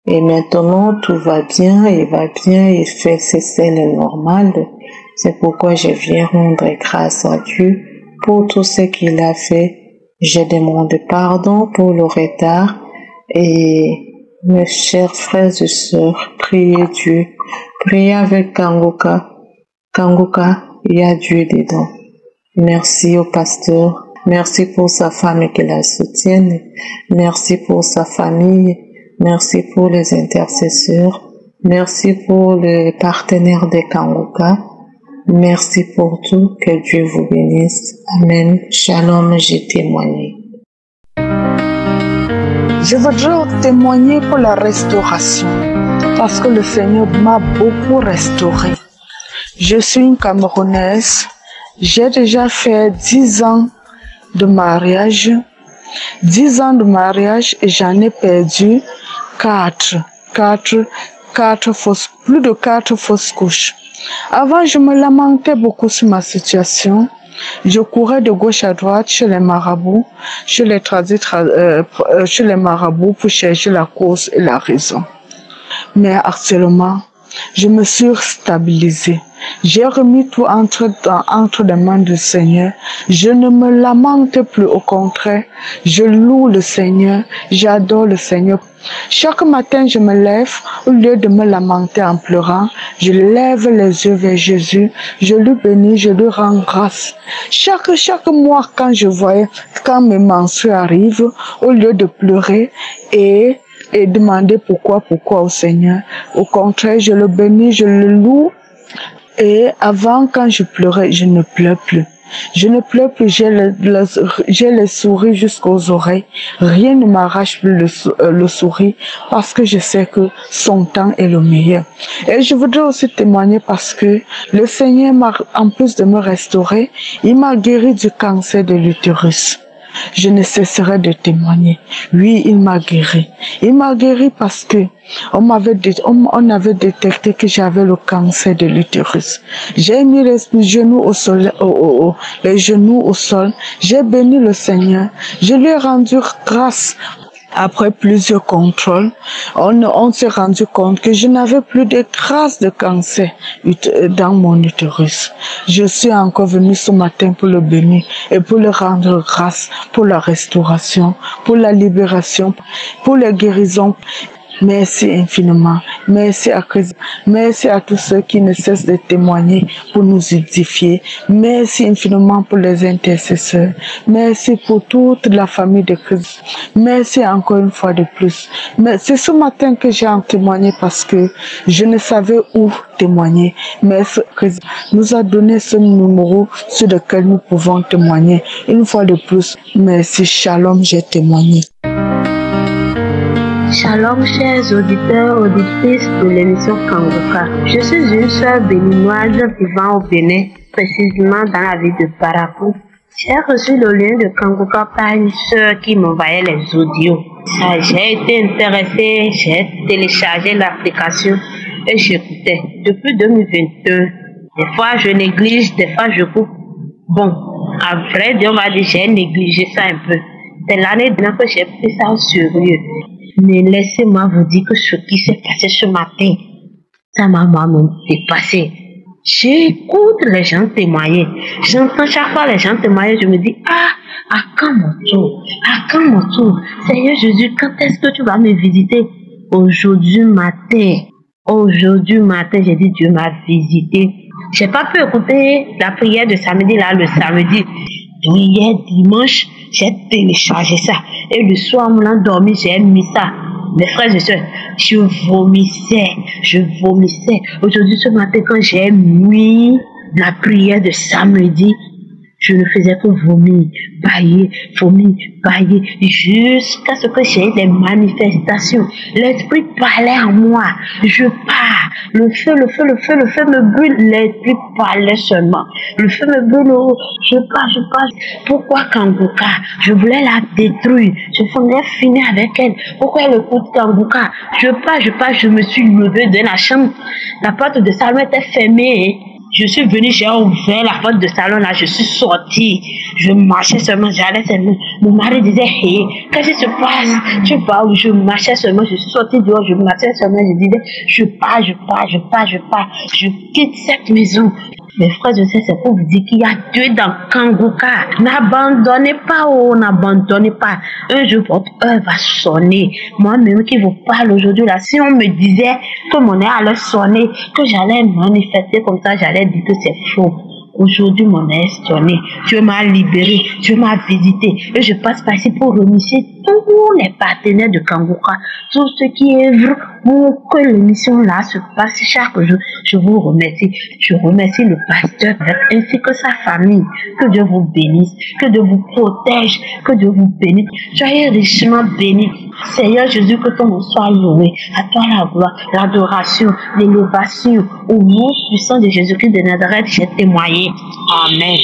Et maintenant, tout va bien, il va bien, il fait ses selles normales. C'est pourquoi je viens rendre grâce à Dieu pour tout ce qu'il a fait. Je demande pardon pour le retard. Et mes chers frères et sœurs, priez Dieu. Priez avec Kanguka. Kanguka, il y a Dieu dedans. Merci au pasteur. Merci pour sa femme qui la soutienne. Merci pour sa famille. Merci pour les intercesseurs. Merci pour les partenaires de Kanguka. Merci pour tout. Que Dieu vous bénisse. Amen. Shalom, j'ai témoigné. Je voudrais témoigner pour la restauration parce que le Seigneur m'a beaucoup restauré. Je suis une Camerounaise. J'ai déjà fait 10 ans de mariage. 10 ans de mariage et j'en ai perdu 4 fausses, plus de 4 fausses couches. Avant, je me lamentais beaucoup sur ma situation. Je courais de gauche à droite chez les marabouts, chez les marabouts pour chercher la cause et la raison. Mais actuellement, je me suis stabilisée. J'ai remis tout entre les mains du Seigneur. Je ne me lamente plus, au contraire. Je loue le Seigneur. J'adore le Seigneur. Chaque matin, je me lève, au lieu de me lamenter en pleurant, je lève les yeux vers Jésus, je lui bénis, je lui rends grâce. Chaque mois, quand mes menstrues arrivent, au lieu de pleurer et demander pourquoi au Seigneur, au contraire, je le bénis, je le loue. Et avant, quand je pleurais, je ne pleure plus. Je ne pleure plus, j'ai les souris jusqu'aux oreilles. Rien ne m'arrache plus le sourire parce que je sais que son temps est le meilleur. Et je voudrais aussi témoigner parce que le Seigneur en plus de me restaurer, il m'a guéri du cancer de l'utérus. Je ne cesserai de témoigner. Oui, il m'a guéri. Il m'a guéri parce que on avait détecté que j'avais le cancer de l'utérus. J'ai mis les genoux au sol, J'ai béni le Seigneur. Je lui ai rendu grâce. Après plusieurs contrôles, on s'est rendu compte que je n'avais plus de traces de cancer dans mon utérus. Je suis encore venue ce matin pour le bénir et pour le rendre grâce pour la restauration, pour la libération, pour la guérison. Merci infiniment. Merci à Christ. Merci à tous ceux qui ne cessent de témoigner pour nous édifier. Merci infiniment pour les intercesseurs. Merci pour toute la famille de Christ. Merci encore une fois de plus. Mais c'est ce matin que j'ai en témoigné parce que je ne savais où témoigner. Mais Christ nous a donné ce numéro sur lequel nous pouvons témoigner. Une fois de plus, merci. Shalom, j'ai témoigné. Shalom, chers auditeurs, auditrices de l'émission Kanguka. Je suis une sœur béninoise vivant au Bénin, précisément dans la ville de Barapou. J'ai reçu le lien de Kanguka par une sœur qui m'envoyait les audios. J'ai été intéressée, j'ai téléchargé l'application et j'écoutais. Depuis 2022, des fois je néglige, des fois je coupe. Bon, à vrai dire, on va dire j'ai négligé ça un peu. C'est l'année dernière que j'ai pris ça au sérieux. Mais laissez-moi vous dire que ce qui s'est passé ce matin, Ça m'a moi-même dépassé. J'écoute les gens témoigner. J'entends chaque fois les gens témoigner. Je me dis, à quand mon tour? À quand mon tour? Seigneur Jésus, quand est-ce que tu vas me visiter? Aujourd'hui matin, j'ai dit, Dieu m'a visité. J'ai pas pu écouter la prière de samedi là, le samedi. Donc hier dimanche, j'ai téléchargé ça. Et le soir, en m'en dormi, j'ai mis ça. Mes frères et sœurs, je vomissais. Aujourd'hui, ce matin, quand j'ai mis la prière de samedi, je ne faisais que vomir, bailler, jusqu'à ce que j'ai des manifestations. L'esprit parlait en moi. Je pars. Le feu me brûle. L'esprit parlait seulement. Le feu me brûle. Je pars. Pourquoi Kanguka? Je voulais la détruire. Je voulais finir avec elle. Pourquoi elle écoute Kanguka? Je pars. Je me suis levée de la chambre. La porte de salon était fermée. Je suis venue, j'ai ouvert la porte de salon là, je suis sortie. Je marchais seulement, j'allais seulement. Mon mari disait, hey, qu'est-ce qui se passe? Tu pars où? Je marchais seulement, je suis sortie dehors, je marchais seulement, je disais, je pars. Je quitte cette maison. Mes frères, je sais, c'est pour vous dire qu'il y a Dieu dans Kanguka. N'abandonnez pas. Un jour, votre heure va sonner. Moi-même qui vous parle aujourd'hui là, si on me disait que mon heure allait sonner, que j'allais manifester comme ça, j'allais dire que c'est faux. Aujourd'hui, mon heure est sonnée. Dieu m'a libéré, Dieu m'a visité. Et je passe par ici pour remercier tous les partenaires de Kanguka, tous ceux qui œuvrent pour que l'émission là se passe chaque jour. Je vous remercie. Je remercie le pasteur ainsi que sa famille. Que Dieu vous bénisse, que Dieu vous protège, que Dieu vous bénisse. Soyez richement bénis. Seigneur Jésus, que ton nom soit loué. À toi la gloire, l'adoration, l'élévation. Au nom puissant de Jésus-Christ de Nazareth, j'ai témoigné. Amen.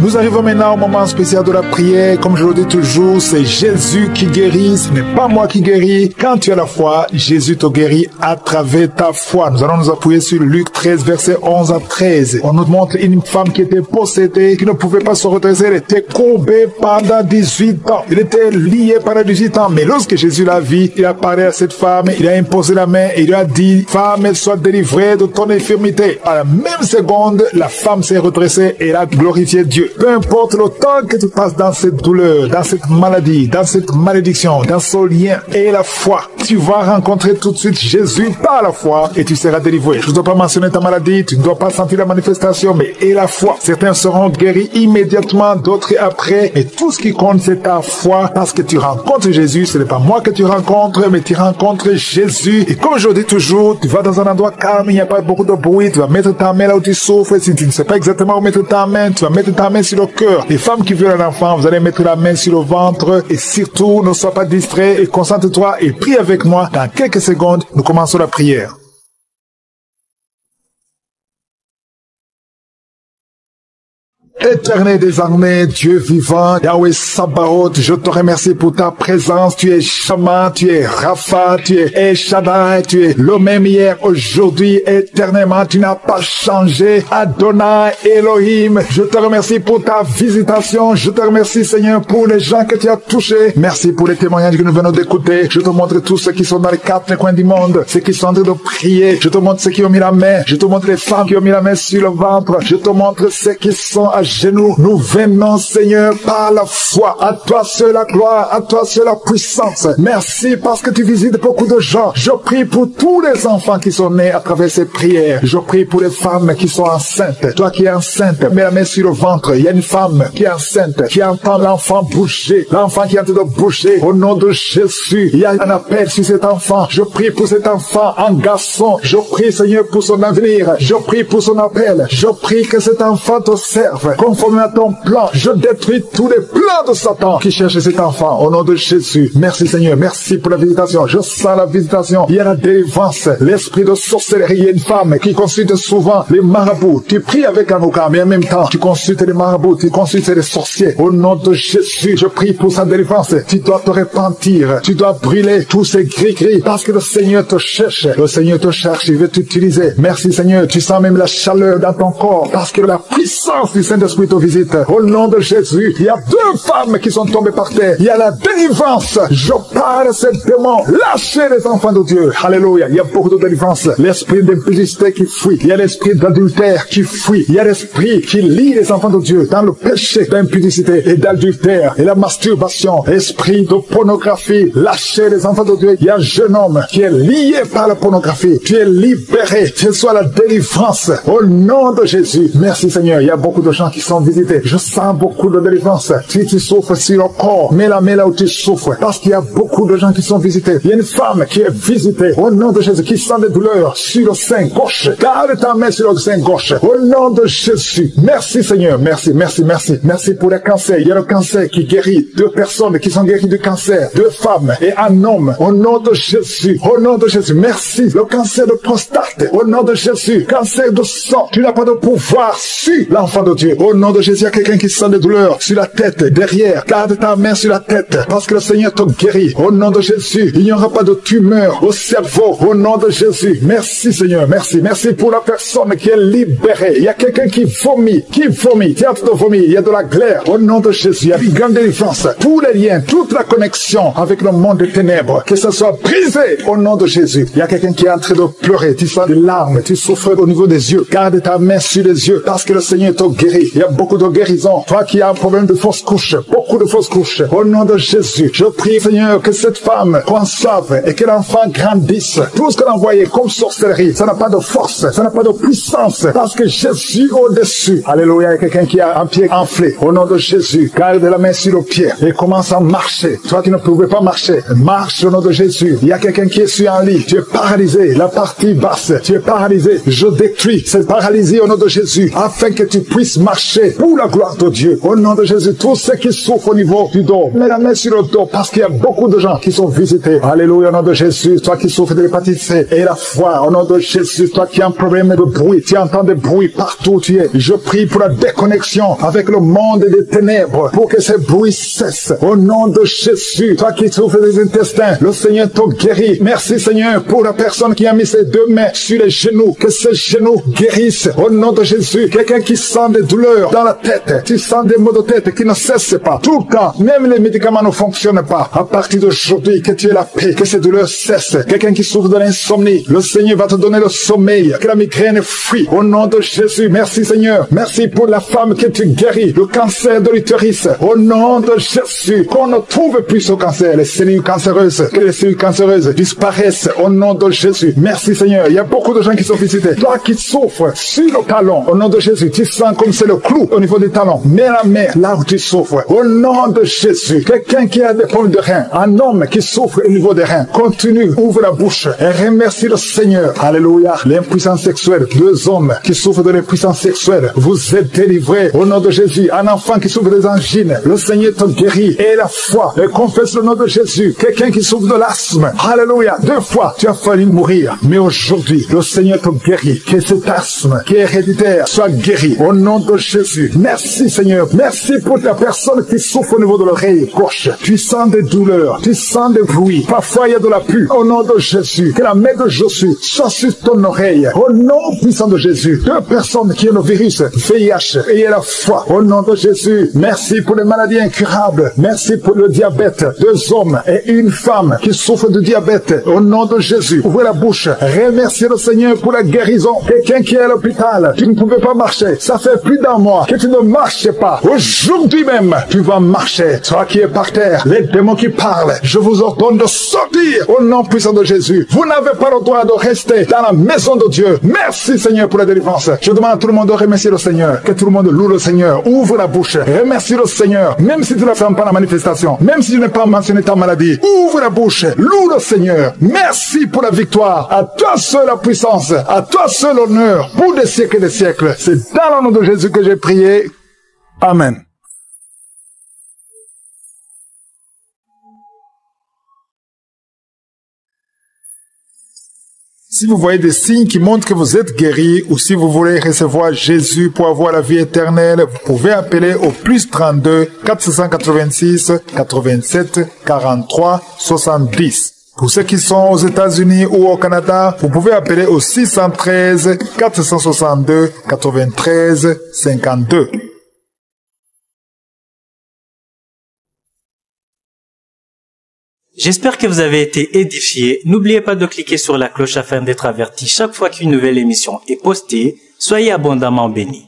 Nous arrivons maintenant au moment spécial de la prière. Comme je le dis toujours, c'est Jésus qui guérit, ce n'est pas moi qui guéris. Quand tu as la foi, Jésus te guérit à travers ta foi. Nous allons nous appuyer sur Luc 13, versets 11 à 13. On nous montre une femme qui était possédée, qui ne pouvait pas se redresser. Elle était courbée pendant 18 ans. Elle était liée pendant 18 ans. Mais lorsque Jésus la vit, il a parlé à cette femme, il a imposé la main et il lui a dit, femme, sois délivrée de ton infirmité. À la même seconde, la femme s'est redressée et elle a glorifié Dieu. Peu importe le temps que tu passes dans cette douleur, dans cette maladie, dans cette malédiction, dans ce lien et la foi, tu vas rencontrer tout de suite Jésus par la foi et tu seras délivré. Je ne dois pas mentionner ta maladie, tu ne dois pas sentir la manifestation, mais et la foi. Certains seront guéris immédiatement, d'autres après. Et tout ce qui compte, c'est ta foi parce que tu rencontres Jésus. Ce n'est pas moi que tu rencontres, mais tu rencontres Jésus. Et comme je dis toujours, tu vas dans un endroit calme, il n'y a pas beaucoup de bruit, tu vas mettre ta main là où tu souffres. Si tu ne sais pas exactement où mettre ta main, tu vas mettre ta main sur le cœur. Les femmes qui veulent un enfant, vous allez mettre la main sur le ventre et surtout ne sois pas distrait et concentre-toi et prie avec moi. Dans quelques secondes, nous commençons la prière. Éternel des armées, Dieu vivant, Yahweh Sabaoth, je te remercie pour ta présence. Tu es Shama, tu es Rapha, tu es El Shaddai, tu es le même hier, aujourd'hui, éternellement. Tu n'as pas changé. Adonai Elohim, je te remercie pour ta visitation. Je te remercie, Seigneur, pour les gens que tu as touchés. Merci pour les témoignages que nous venons d'écouter. Je te montre tous ceux qui sont dans les 4 coins du monde, ceux qui sont en train de prier. Je te montre ceux qui ont mis la main. Je te montre les femmes qui ont mis la main sur le ventre. Je te montre ceux qui sont à genoux. Nous venons, Seigneur, par la foi. À toi seule la gloire, à toi seule la puissance. Merci parce que tu visites beaucoup de gens. Je prie pour tous les enfants qui sont nés à travers ces prières. Je prie pour les femmes qui sont enceintes. Toi qui es enceinte, mets la main sur le ventre. Il y a une femme qui est enceinte, qui entend l'enfant bouger. L'enfant qui est en train de bouger. Au nom de Jésus, il y a un appel sur cet enfant. Je prie pour cet enfant en garçon. Je prie, Seigneur, pour son avenir. Je prie pour son appel. Je prie que cet enfant te serve. Conforme à ton plan, je détruis tous les plans de Satan qui cherche cet enfant. Au nom de Jésus, merci Seigneur, merci pour la visitation. Je sens la visitation. Il y a la délivrance, l'esprit de sorcellerie. Il y a une femme qui consulte souvent les marabouts. Tu pries avec Kanguka, mais en même temps, tu consultes les marabouts, tu consultes les sorciers. Au nom de Jésus, je prie pour sa délivrance. Tu dois te repentir, tu dois brûler tous ces gris-gris parce que le Seigneur te cherche. Le Seigneur te cherche, il veut t'utiliser. Merci Seigneur, tu sens même la chaleur dans ton corps parce que la puissance du Saint Saint-Esprit te visite. Au nom de Jésus, il y a 2 femmes qui sont tombées par terre. Il y a la délivrance. Je parle à ces démons. Lâchez les enfants de Dieu. Alléluia. Il y a beaucoup de délivrance. L'esprit d'impudicité qui fuit. Il y a l'esprit d'adultère qui fuit. Il y a l'esprit qui lie les enfants de Dieu dans le péché d'impudicité et d'adultère et la masturbation. Esprit de pornographie. Lâchez les enfants de Dieu. Il y a un jeune homme qui est lié par la pornographie. Tu es libéré. Tu sois la délivrance. Au nom de Jésus. Merci Seigneur. Il y a beaucoup de gens qui sont visités. Je sens beaucoup de délivrance. Tu souffres sur le corps. Mets la main là où tu souffres. Parce qu'il y a beaucoup de gens qui sont visités. Il y a une femme qui est visitée. Au nom de Jésus. Qui sent des douleurs sur le sein gauche. Garde ta main sur le sein gauche. Au nom de Jésus. Merci Seigneur. Merci, merci, merci. Merci pour le cancer. Il y a le cancer qui guérit. 2 personnes qui sont guéries du cancer. 2 femmes et un homme. Au nom de Jésus. Au nom de Jésus. Merci. Le cancer de prostate. Au nom de Jésus. Cancer de sang. Tu n'as pas de pouvoir sur l'enfant de Dieu. Au nom de Jésus, il y a quelqu'un qui sent des douleurs sur la tête, derrière. Garde ta main sur la tête. Parce que le Seigneur te guérit. Au nom de Jésus. Il n'y aura pas de tumeur au cerveau. Au nom de Jésus. Merci Seigneur. Merci. Merci pour la personne qui est libérée. Il y a quelqu'un qui vomit. Qui vomit. Tu as de vomir. Il y a de la glaire. Au nom de Jésus. Il y a une grande délivrance. Tous les liens, toute la connexion avec le monde des ténèbres. Que ce soit brisé. Au nom de Jésus. Il y a quelqu'un qui est en train de pleurer. Tu sens des larmes. Tu souffres au niveau des yeux. Garde ta main sur les yeux. Parce que le Seigneur te guérit. Il y a beaucoup de guérisons. Toi qui as un problème de fausse couche. Beaucoup de fausses couches. Au nom de Jésus. Je prie Seigneur que cette femme conçoive et que l'enfant grandisse. Tout ce qu'elle a envoyé comme sorcellerie, ça n'a pas de force. Ça n'a pas de puissance. Parce que Jésus au-dessus. Alléluia. Il y a quelqu'un qui a un pied enflé. Au nom de Jésus. Garde la main sur le pied. Et commence à marcher. Toi qui ne pouvais pas marcher. Marche au nom de Jésus. Il y a quelqu'un qui est sur un lit. Tu es paralysé. La partie basse. Tu es paralysé. Je détruis cette paralysie au nom de Jésus. Afin que tu puisses marcher pour la gloire de Dieu. Au nom de Jésus. Tous ceux qui souffrent au niveau du dos. Mets la main sur le dos. Parce qu'il y a beaucoup de gens qui sont visités. Alléluia. Au nom de Jésus. Toi qui souffres de l'hépatite C et la foi. Au nom de Jésus. Toi qui as un problème de bruit. Tu entends des bruits partout où tu es. Je prie pour la déconnexion avec le monde des ténèbres. Pour que ces bruits cessent. Au nom de Jésus. Toi qui souffres des intestins. Le Seigneur te guérit. Merci Seigneur pour la personne qui a mis ses 2 mains sur les genoux. Que ces genoux guérissent. Au nom de Jésus. Quelqu'un qui sent des douleurs dans la tête. Tu sens des maux de tête qui ne cessent pas. Tout le temps. Même les médicaments ne fonctionnent pas. À partir d'aujourd'hui, que tu aies la paix. Que ces douleurs cessent. Quelqu'un qui souffre de l'insomnie. Le Seigneur va te donner le sommeil. Que la migraine fuit. Au nom de Jésus. Merci Seigneur. Merci pour la femme que tu guéris. Le cancer de l'utérus. Au nom de Jésus. Qu'on ne trouve plus ce cancer. Les cellules cancéreuses. Que les cellules cancéreuses disparaissent. Au nom de Jésus. Merci Seigneur. Il y a beaucoup de gens qui sont visités. Toi qui souffres sur le talon. Au nom de Jésus. Tu sens comme c'est le clou au niveau des talons. Mets la main là où tu souffres. Au nom de Jésus. Quelqu'un qui a des problèmes de reins. Un homme qui souffre au niveau des reins. Continue. Ouvre la bouche. Et remercie le Seigneur. Alléluia. L'impuissance sexuelle. 2 hommes qui souffrent de l'impuissance sexuelle. Vous êtes délivrés. Au nom de Jésus. Un enfant qui souffre des angines. Le Seigneur te guérit. Et la foi. Et confesse le nom de Jésus. Quelqu'un qui souffre de l'asthme. Alléluia. 2 fois, tu as failli mourir. Mais aujourd'hui, le Seigneur te guérit. Que cet asthme qui est héréditaire soit guéri. Au nom de Jésus. Merci Seigneur. Merci pour la personne qui souffre au niveau de l'oreille gauche. Tu sens des douleurs. Tu sens des bruits. Parfois, il y a de la pue. Au nom de Jésus. Que la main de Jésus soit sur ton oreille. Au nom puissant de Jésus. 2 personnes qui ont le virus VIH et la foi. Au nom de Jésus. Merci pour les maladies incurables. Merci pour le diabète. 2 hommes et une femme qui souffrent de diabète. Au nom de Jésus. Ouvrez la bouche. Remerciez le Seigneur pour la guérison. Quelqu'un qui est à l'hôpital. Tu ne pouvais pas marcher. Ça fait plus d'1 mois que tu ne marches pas. Aujourd'hui même, tu vas marcher. Toi qui es par terre, les démons qui parlent, je vous ordonne de sortir au nom puissant de Jésus. Vous n'avez pas le droit de rester dans la maison de Dieu. Merci Seigneur pour la délivrance. Je demande à tout le monde de remercier le Seigneur. Que tout le monde loue le Seigneur. Ouvre la bouche. Remercie le Seigneur. Même si tu ne fais pas la manifestation. Même si tu n'as pas mentionné ta maladie. Ouvre la bouche. Loue le Seigneur. Merci pour la victoire. À toi seul la puissance. À toi seul l'honneur. Pour des siècles et des siècles. C'est dans le nom de Jésus que j'ai prié. Amen. Si vous voyez des signes qui montrent que vous êtes guéri ou si vous voulez recevoir Jésus pour avoir la vie éternelle, vous pouvez appeler au +32 486 87 43 70. Pour ceux qui sont aux États-Unis ou au Canada, vous pouvez appeler au 613 462 93 52. J'espère que vous avez été édifiés. N'oubliez pas de cliquer sur la cloche afin d'être averti chaque fois qu'une nouvelle émission est postée. Soyez abondamment bénis.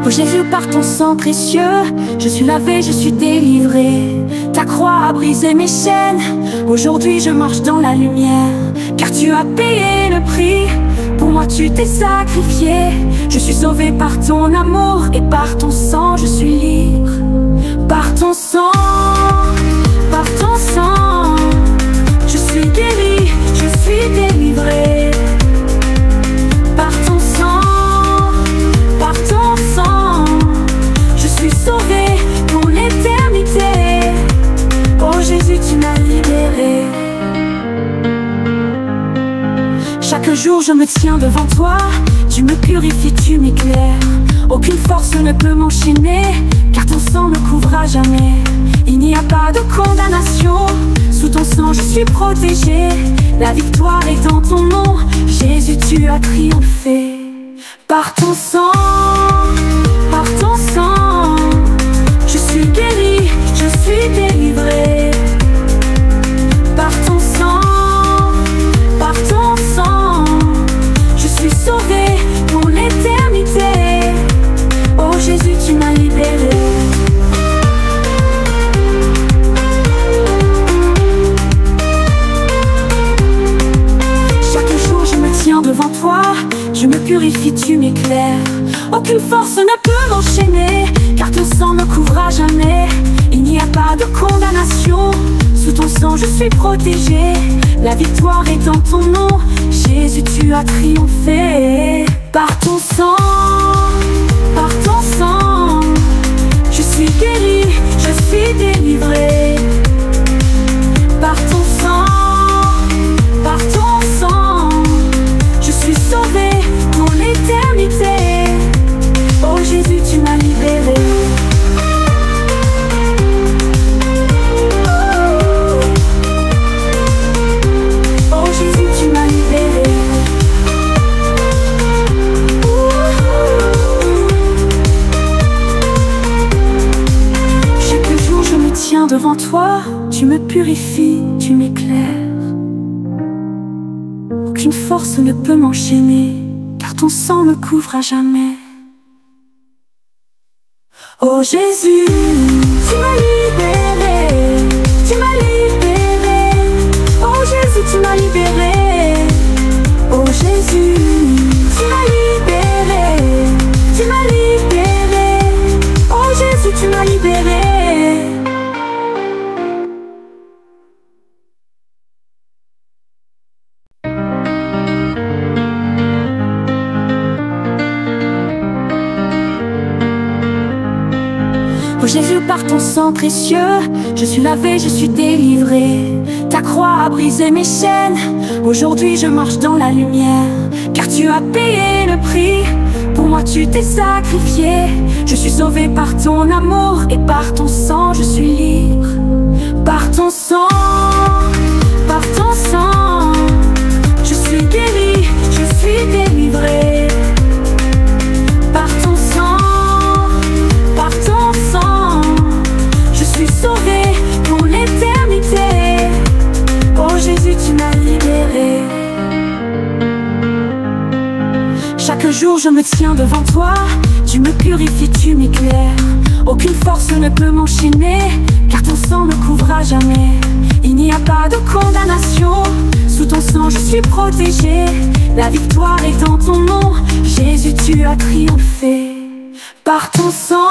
Oh Jésus, par ton sang précieux, je suis lavé, je suis délivré. Ta croix a brisé mes chaînes. Aujourd'hui je marche dans la lumière, car tu as payé le prix. Pour moi tu t'es sacrifié. Je suis sauvé par ton amour, et par ton sang je suis libre. Par ton sang, je suis guéri, je suis délivré. Par ton sang, je suis sauvé pour l'éternité. Oh Jésus, tu m'as libéré. Chaque jour je me tiens devant toi, tu me purifies, tu m'éclaires. Aucune force ne peut m'enchaîner, car ton sang me couvre à jamais. Il n'y a pas de condamnation, sous ton sang je suis protégé. La victoire est dans ton nom, Jésus, tu as triomphé. Par ton sang, je suis guéri, je suis délivré. Par ton sang, je suis sauvé pour l'éternité. Oh Jésus, tu m'as libéré. Chaque jour je me tiens devant toi, je me purifie, tu m'éclaires. Aucune force ne peut m'enchaîner, car ton sang me couvre à jamais. Il n'y a pas de condamnation, sous ton sang je suis protégé. La victoire est dans ton nom, Jésus, tu as triomphé. Par ton sang, je suis guéri, je suis délivré. Par ton sang, je suis sauvé pour l'éternité. Oh Jésus, tu m'as libéré. Oh Jésus, tu m'as libéré. Chaque jour je me tiens devant toi, tu me purifies, tu m'éclaires. Aucune force ne peut m'enchaîner, car ton sang me couvre à jamais. Oh Jésus, tu m'as libéré, tu m'as libéré. Oh Jésus, tu m'as libéré. Oh Jésus, tu m'as libéré, tu m'as libéré. Oh Jésus, tu m'as libéré. Oh Jésus, par ton sang précieux, je suis lavé, je suis délivré. Ta croix a brisé mes chaînes. Aujourd'hui je marche dans la lumière, car tu as payé le prix. Pour moi tu t'es sacrifié. Je suis sauvé par ton amour, et par ton sang je suis libre. Par ton sang, je suis guéri, je suis délivré. Par ton sang, je suis sauvé pour l'éternité. Oh Jésus, tu m'as libéré. Chaque jour je me tiens devant toi, tu me purifies, tu m'éclaires. Aucune force ne peut m'enchaîner, car ton sang me couvre à jamais. Il n'y a pas de condamnation, sous ton sang je suis protégé. La victoire est dans ton nom, Jésus, tu as triomphé. Par ton sang,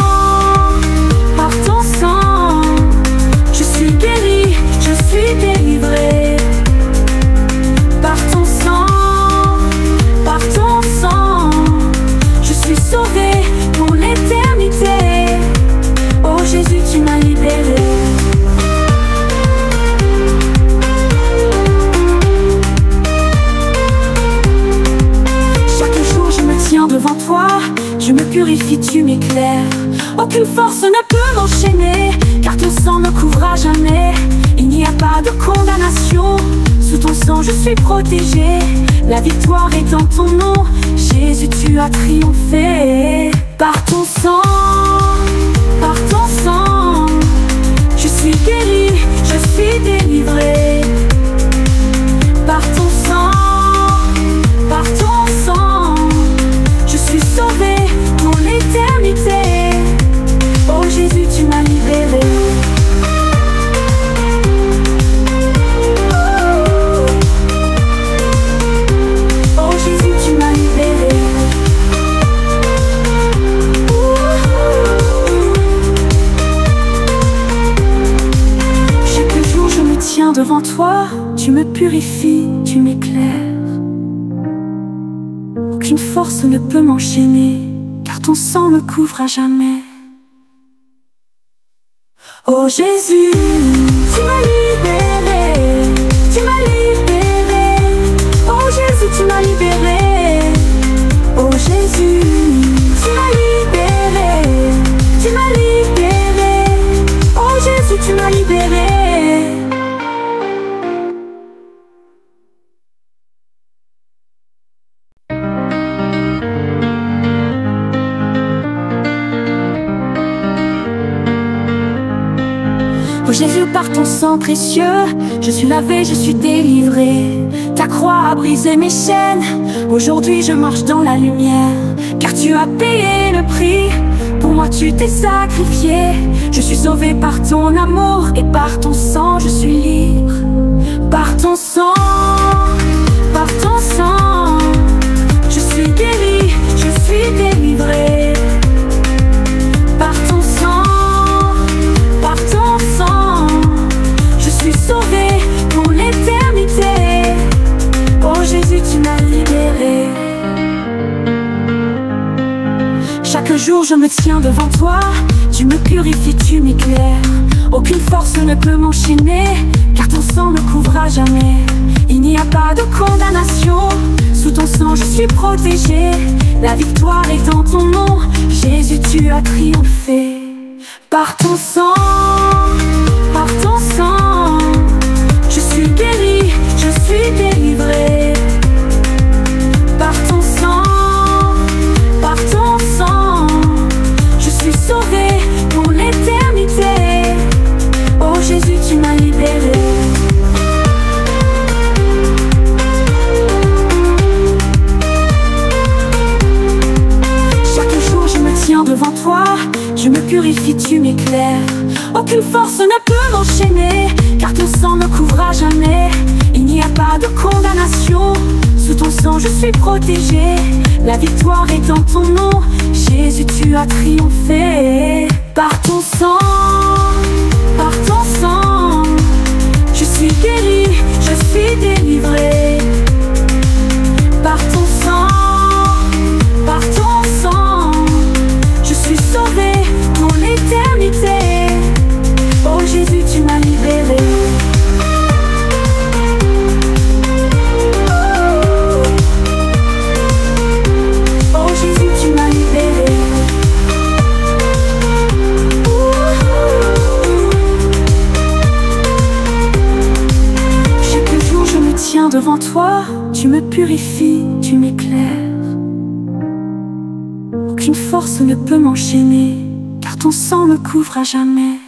je suis guéri, je suis délivré. Par ton sang, je suis sauvé pour l'éternité. Oh Jésus, tu m'as libéré. Chaque jour je me tiens devant toi, je me purifie, tu m'éclaires. Aucune force ne peut m'enchaîner, car ton sang me couvre à jamais. Il n'y a pas de condamnation, sous ton sang je suis protégé. La victoire est dans ton nom, Jésus, tu as triomphé. fait. Par ton sang, je suis guéri, je suis délivré. Par ton sang, je suis sauvé pour l'éternité. Oh Jésus, tu m'as libéré. Oh Jésus, tu m'as libéré. Chaque jour je me tiens devant toi, tu me purifies, tu m'éclaires. Aucune force ne peut m'enchaîner, car ton sang me couvre à jamais. Oh Jésus, tu m'as libéré, tu m'as libéré. Oh Jésus, tu m'as libéré. Oh Jésus, tu m'as libéré, tu m'as libéré. Oh Jésus, tu m'as libéré. Oh Jésus, par ton sang précieux, je suis lavé, je suis délivré. Ta croix a brisé mes chaînes, aujourd'hui je marche dans la lumière. Car tu as payé le prix, pour moi tu t'es sacrifié. Je suis sauvé par ton amour, et par ton sang je suis libre. Par ton sang, je suis guéri, je suis délivré. Par ton sang, je suis sauvé pour l'éternité. Oh Jésus, tu m'as libéré. Chaque jour je me tiens devant toi, tu me purifies, tu m'éclaires. Aucune force ne peut m'enchaîner, car ton sang me couvre à jamais. Il n'y a pas de condamnation, sous ton sang je suis protégé. La victoire est dans ton nom, Jésus, tu as triomphé. Par ton sang, je suis guéri, je suis délivré. Par ton sang, je suis sauvé pour l'éternité. Oh Jésus, tu m'as libéré. Chaque jour je me tiens devant toi, je me purifie, tu m'éclaires. Aucune force ne peut m'enchaîner, car ton sang me couvre à jamais. Il n'y a pas de condamnation, sous ton sang je suis protégé. La victoire est dans ton nom, Jésus, tu as triomphé. Par ton sang, je suis guéri, je suis délivré. Par ton sang, je suis sauvé pour l'éternité. Oh Jésus, tu m'as libéré. Oh Jésus, tu m'as libéré. Chaque jour je me tiens devant toi, tu me purifies, tu m'éclaires. Aucune force ne peut m'enchaîner, car ton sang me couvre à jamais.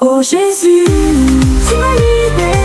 Oh Jésus, tu m'as libéré.